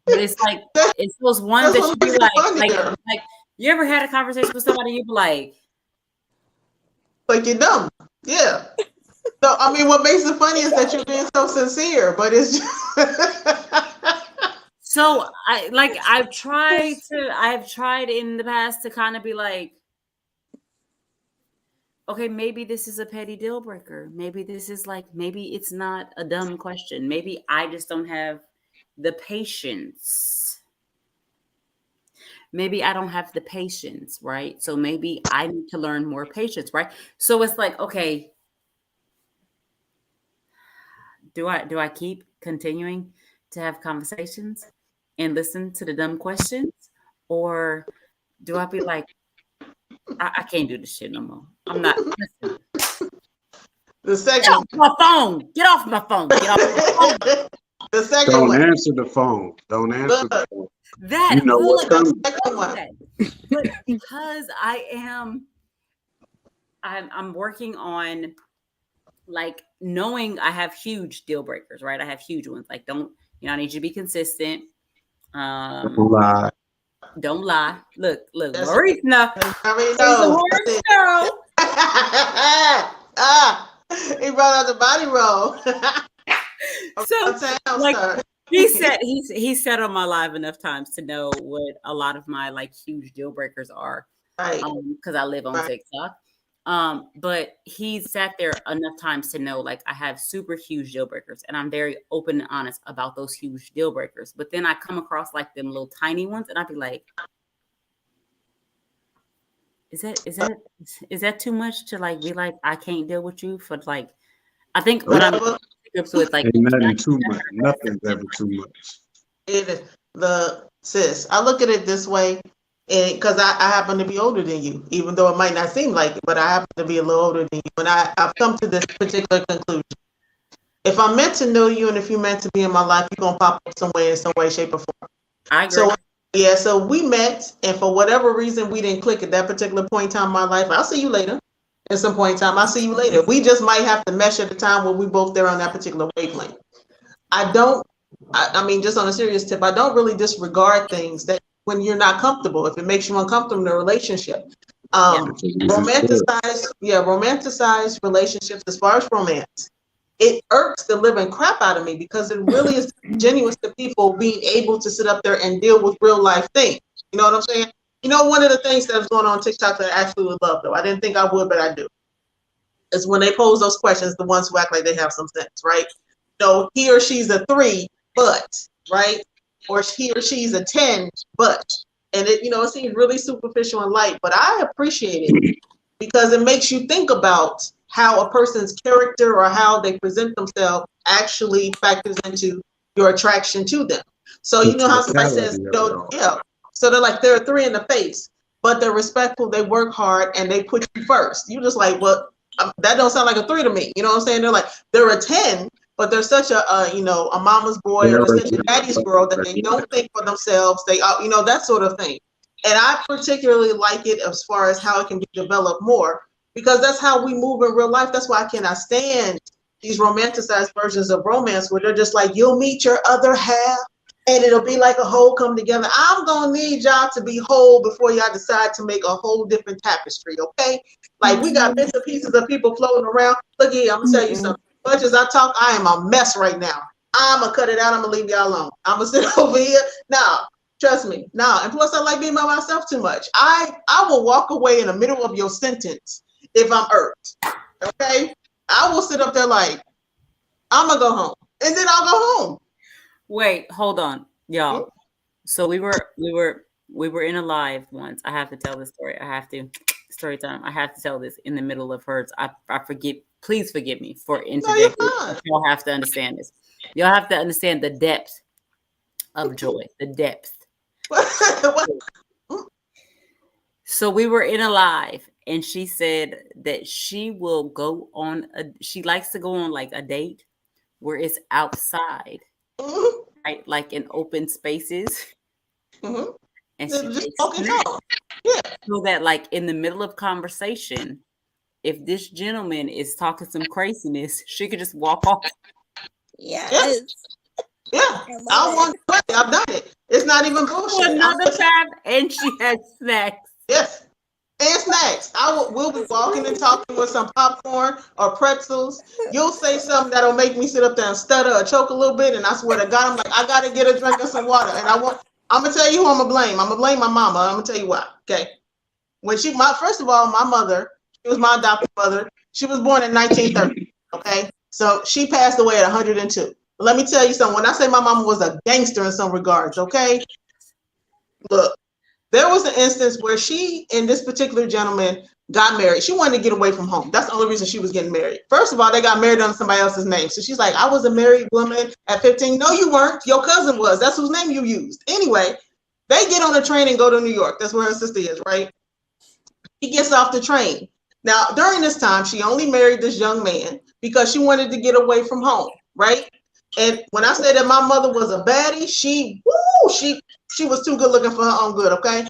A: But it's like, it's those ones that you be like, you ever had a conversation with somebody, you be like
B: you're dumb. Yeah. So, I mean, what makes it funny is that you're being so sincere, but it's just...
A: So I've tried in the past to kind of be like, okay, maybe this is a petty deal breaker. Maybe this is maybe it's not a dumb question. Maybe I just don't have the patience. Maybe I don't have the patience, right? So maybe I need to learn more patience, right? So it's like, okay, do I keep continuing to have conversations and listen to the dumb questions? Or do I be like, I can't do this shit no more. I'm not. Listen.
B: The second,
A: get off my phone. Get off my phone. Get off my phone.
B: The second
D: Don't
B: one.
D: answer the phone. Don't answer the phone.
A: That,
D: you know what's coming.
A: But because I'm working on knowing I have huge deal breakers, right? I have huge ones. Like, I need you to be consistent.
D: Don't lie.
A: Don't lie. Look, Maurice, no.
B: He brought out the body roll.
A: So, he said on my live enough times to know what a lot of my huge deal breakers are,
B: right?
A: Because I live on TikTok. But he sat there enough times to know I have super huge deal breakers, and I'm very open and honest about those huge deal breakers. But then I come across them little tiny ones, and I'd be like, is that too much to be like, I can't deal with you for I think what I'm with
D: ain't nothing too much. Nothing's ever too much.
B: It is sis. I look at it this way, because I happen to be older than you, even though it might not seem like it, but I happen to be a little older than you, and I've come to this particular conclusion. If I'm meant to know you, and if you're meant to be in my life, you're gonna pop up somewhere in some way, shape, or form.
A: I agree.
B: So we met, and for whatever reason we didn't click at that particular point in time in my life. I'll see you later. At some point in time, I'll see you later. We just might have to mesh at the time where we both there on that particular wavelength. I mean, just on a serious tip, I don't really disregard things that when you're not comfortable, if it makes you uncomfortable in a relationship. Romanticized relationships, as far as romance, it irks the living crap out of me, because it really is genuine to people being able to sit up there and deal with real life things. You know what I'm saying? One of the things that was going on TikTok that I actually would love, though, I didn't think I would, but I do, is when they pose those questions, the ones who act like they have some sense, right? So he or she's a 3, but, right? Or he or she's a 10, but. and it, it seems really superficial and light, but I appreciate it because it makes you think about how a person's character or how they present themselves actually factors into your attraction to them. So you know how somebody says, yeah. So they're like, they're a 3 in the face, but they're respectful, they work hard, and they put you first. You just like, well, that don't sound like a 3 to me. You know what I'm saying? They're a 10, but they're such a mama's boy or they're such a daddy's girl that they don't think for themselves. They that sort of thing. And I particularly like it as far as how it can be developed more, because that's how we move in real life. That's why I cannot stand these romanticized versions of romance where they're just like, you'll meet your other half and it'll be like a whole come together. I'm gonna need y'all to be whole before y'all decide to make a whole different tapestry, okay? Like we got bits and pieces of people floating around. Look here, I'm gonna tell you something. As much as I talk, I am a mess right now. I'm gonna cut it out. I'm gonna leave y'all alone. I'm gonna sit over here. Now, trust me. Now, and plus I like being by myself too much. I will walk away in the middle of your sentence if I'm irked, okay? I will sit up there like, I'm gonna go home, and then I'll go home.
A: Wait, hold on, y'all. So we were in a live once. I have to tell this story. I have to story time. I have to tell this in the middle of hers. I forget. Please forgive me for interjecting. No, y'all have to understand this. Y'all have to understand the depth of joy. The depth. So we were in a live, and she said that she will go on. She likes to go on like a date where it's outside. Right, like in open spaces, and she takes so that, like, in the middle of conversation, if this gentleman is talking some craziness, she could just walk off.
C: Yes.
B: Yeah, I want to. I've done it. It's not even bullshit.
A: Another time, and she had snacks.
B: Yes. And snacks. We'll be walking and talking with some popcorn or pretzels. You'll say something that'll make me sit up there and stutter or choke a little bit, and I swear to God, I'm like, I gotta get a drink of some water. And I'm gonna tell you who I'm gonna blame. I'm gonna blame my mama. I'm gonna tell you why. Okay. First of all, my mother, she was my adopted mother. She was born in 1930. Okay. So she passed away at 102. But let me tell you something. When I say my mama was a gangster in some regards, okay? Look. There was an instance where she and this particular gentleman got married. She wanted to get away from home. That's the only reason she was getting married. First of all, they got married under somebody else's name. So she's like, I was a married woman at 15. No, you weren't. Your cousin was. That's whose name you used. Anyway, they get on a train and go to New York. That's where her sister is, right? He gets off the train. Now, during this time, she only married this young man because she wanted to get away from home, right? And when I say that my mother was a baddie, she was too good looking for her own good, okay?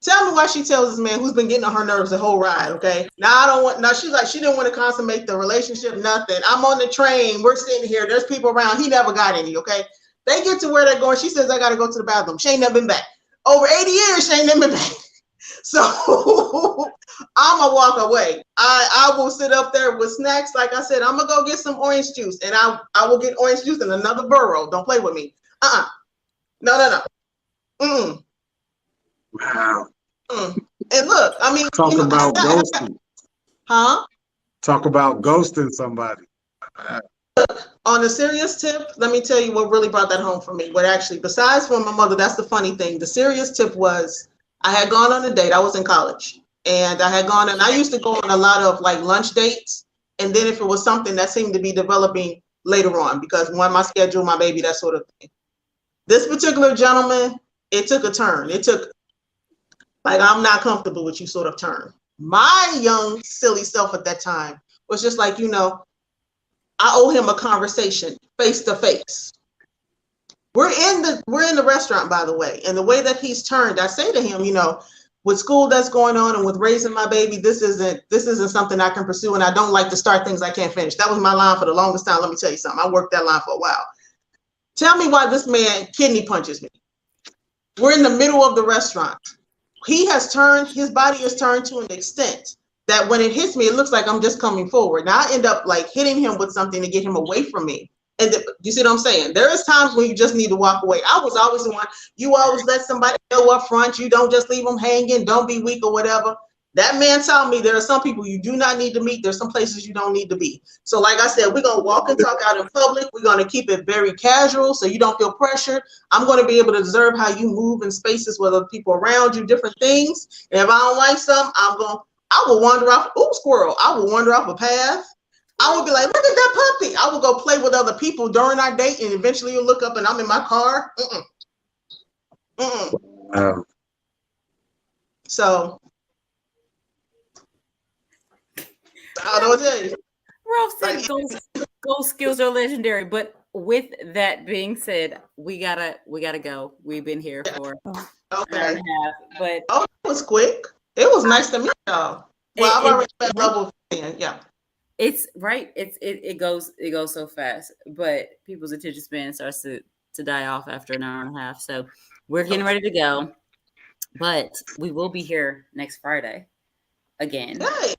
B: Tell me why she tells this man who's been getting on her nerves the whole ride, okay? Now she's like, she didn't want to consummate the relationship, nothing. I'm on the train, we're sitting here, there's people around, he never got any, okay? They get to where they're going, she says, I gotta go to the bathroom. She ain't never been back. Over 80 years, she ain't never been back. So I'ma walk away. I will sit up there with snacks. Like I said, I'm gonna go get some orange juice, and I will get orange juice in another borough. Don't play with me. No.
D: Wow.
B: And look, I mean,
D: talk about ghosting.
B: Huh?
D: Talk about ghosting somebody.
B: On a serious tip, let me tell you what really brought that home for me. What actually, besides from my mother, that's the funny thing. The serious tip was I had gone on a date. I was in college, and I had gone, and I used to go on a lot of like lunch dates. And then if it was something that seemed to be developing later on, because one, my schedule, my baby, that sort of thing. This particular gentleman, it took a turn. It took, like, I'm not comfortable with you sort of turn. My young, silly self at that time was just like, I owe him a conversation face to face. We're in the restaurant, by the way, and the way that he's turned, I say to him, with school that's going on and with raising my baby, this isn't something I can pursue, and I don't like to start things I can't finish. That was my line for the longest time. Let me tell you something. I worked that line for a while. Tell me why this man kidney punches me. We're in the middle of the restaurant. His body is turned to an extent that when it hits me, it looks like I'm just coming forward. Now I end up like hitting him with something to get him away from me. And you see what I'm saying? There is times when you just need to walk away. I was always the one, you always let somebody know up front. You don't just leave them hanging. Don't be weak or whatever. That man told me there are some people you do not need to meet. There's some places you don't need to be. So like I said, we're going to walk and talk out in public. We're going to keep it very casual so you don't feel pressured. I'm going to be able to observe how you move in spaces with other people around you, different things. And if I don't like something, I will wander off. Ooh, squirrel. I will wander off a path. I will be like, look at that puppy. I will go play with other people during our date, and eventually you'll look up and I'm in my car. So I don't know what to tell you.
A: Ralph said ghost skills are legendary. But with that being said, we gotta go. We've been here for an hour and a half. But
B: it was quick. It was nice to meet y'all. Well, I've already met level 10. Yeah.
A: It's right. It goes so fast. But people's attention span starts to die off after an hour and a half. So we're getting ready to go. But we will be here next Friday again.
B: Hey.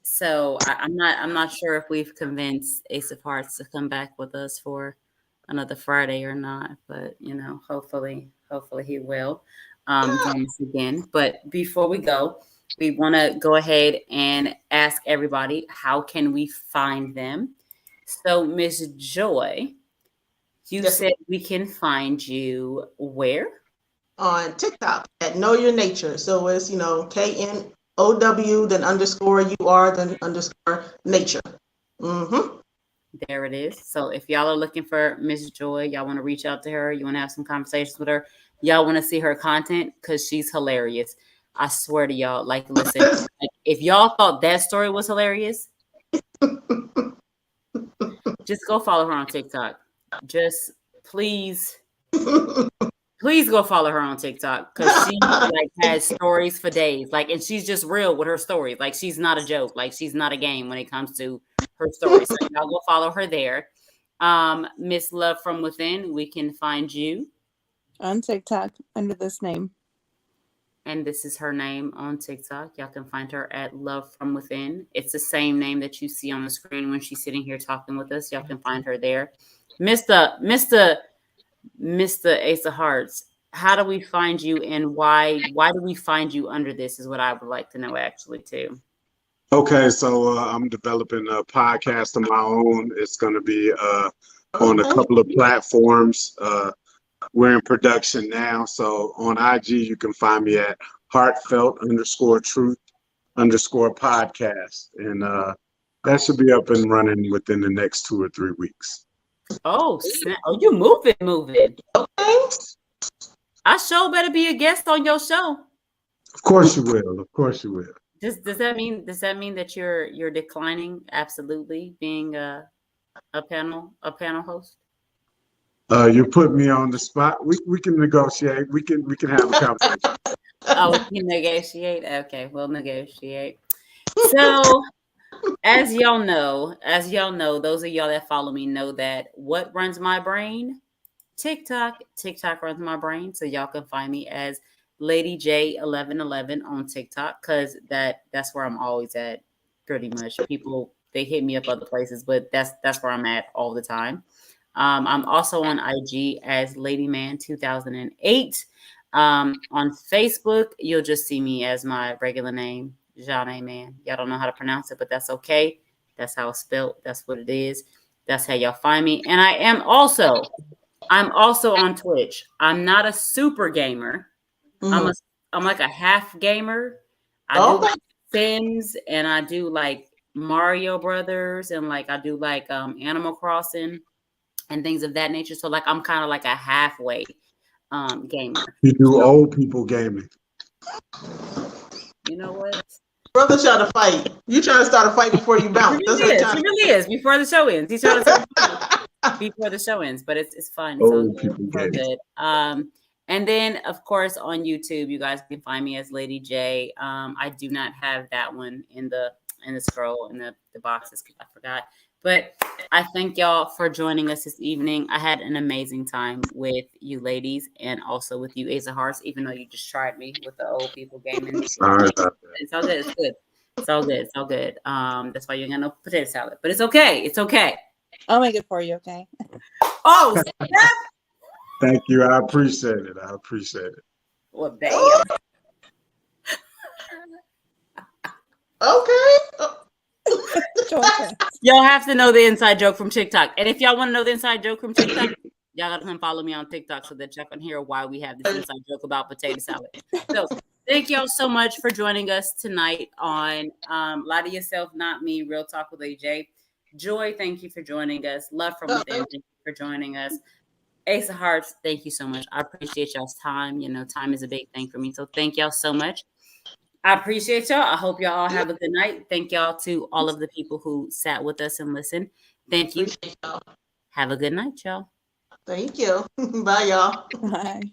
A: So I'm not sure if we've convinced Ace of Hearts to come back with us for another Friday or not, but hopefully he will join us again. But before we go, we want to go ahead and ask everybody, how can we find them? So Miss Joy, you said we can find you where?
B: On TikTok at Know Your Nature. So it's KNOW, then underscore UR, then underscore nature.
A: There it is. So if y'all are looking for Miss Joy, y'all want to reach out to her, you want to have some conversations with her, y'all want to see her content, because she's hilarious. I swear to y'all, listen, if y'all thought that story was hilarious, just go follow her on TikTok. Just please go follow her on TikTok, because she has stories for days. And she's just real with her stories. She's not a joke. She's not a game when it comes to her stories. So y'all go follow her there. Miss Love from Within, we can find you
C: on TikTok under this name.
A: And this is her name on TikTok. Y'all can find her at Love from Within. It's the same name that you see on the screen when she's sitting here talking with us. Y'all can find her there. Mr. Ace of Hearts, how do we find you, and why do we find you under this is what I would like to know actually too.
D: Okay, so I'm developing a podcast of my own. It's going to be on a couple of platforms. We're in production now. So on IG, you can find me at heartfelt_truth_podcast. And that should be up and running within the next 2 or 3 weeks.
A: Oh, snap. Oh, you moving.
B: Okay.
A: I sure better be a guest on your show.
D: Of course you will.
A: Does that mean that you're declining absolutely being a panel host?
D: You put me on the spot. We can negotiate. We can have a conversation.
A: Oh, we can negotiate. Okay, we'll negotiate. So, as y'all know, those of y'all that follow me know that what runs my brain? TikTok runs my brain. So y'all can find me as LadyJ1111 on TikTok, because that's where I'm always at. Pretty much, people, they hit me up other places, but that's where I'm at all the time. I'm also on IG as Ladyman2008. On Facebook, you'll just see me as my regular name, Jeanne Man. Y'all don't know how to pronounce it, but that's okay. That's how it's spelled. That's what it is. That's how y'all find me. And I'm also on Twitch. I'm not a super gamer. I'm like a half gamer. I do Sims, and I do Mario Brothers, and I do Animal Crossing and things of that nature. So I'm kind of a halfway gamer.
D: You do old people gaming.
A: You know what?
B: Brother trying to fight. You trying to start a fight before you bounce.
A: He really is. Before the show ends. He's trying to start before the show ends, but it's fun. It's all good. And then of course on YouTube, you guys can find me as LadyJ. I do not have that one in the scroll in the boxes because I forgot. But I thank y'all for joining us this evening. I had an amazing time with you ladies, and also with you, Ace of Hearts, even though you just tried me with the old people gaming. It's all good. It's good. It's all good. It's all good. That's why you ain't got no potato salad. But it's okay. It's okay.
C: I'll make it for you, okay?
A: Oh,
D: thank you. I appreciate it.
A: Well, damn.
B: Okay.
C: Georgia.
A: Y'all have to know the inside joke from TikTok. And if y'all want to know the inside joke from TikTok, y'all gotta come follow me on TikTok so that y'all can hear why we have this inside joke about potato salad. So thank y'all so much for joining us tonight on Lie to Yourself, Not Me, Real Talk with LadyJ. Joy, thank you for joining us. Love from Within, thank you for joining us. Ace of Hearts, thank you so much. I appreciate y'all's time. You know, time is a big thing for me. So thank y'all so much. I appreciate y'all. I hope y'all all have a good night. Thank y'all to all of the people who sat with us and listened. Thank you.
B: Appreciate y'all.
A: Have a good night, y'all.
B: Thank you. Bye, y'all.
C: Bye.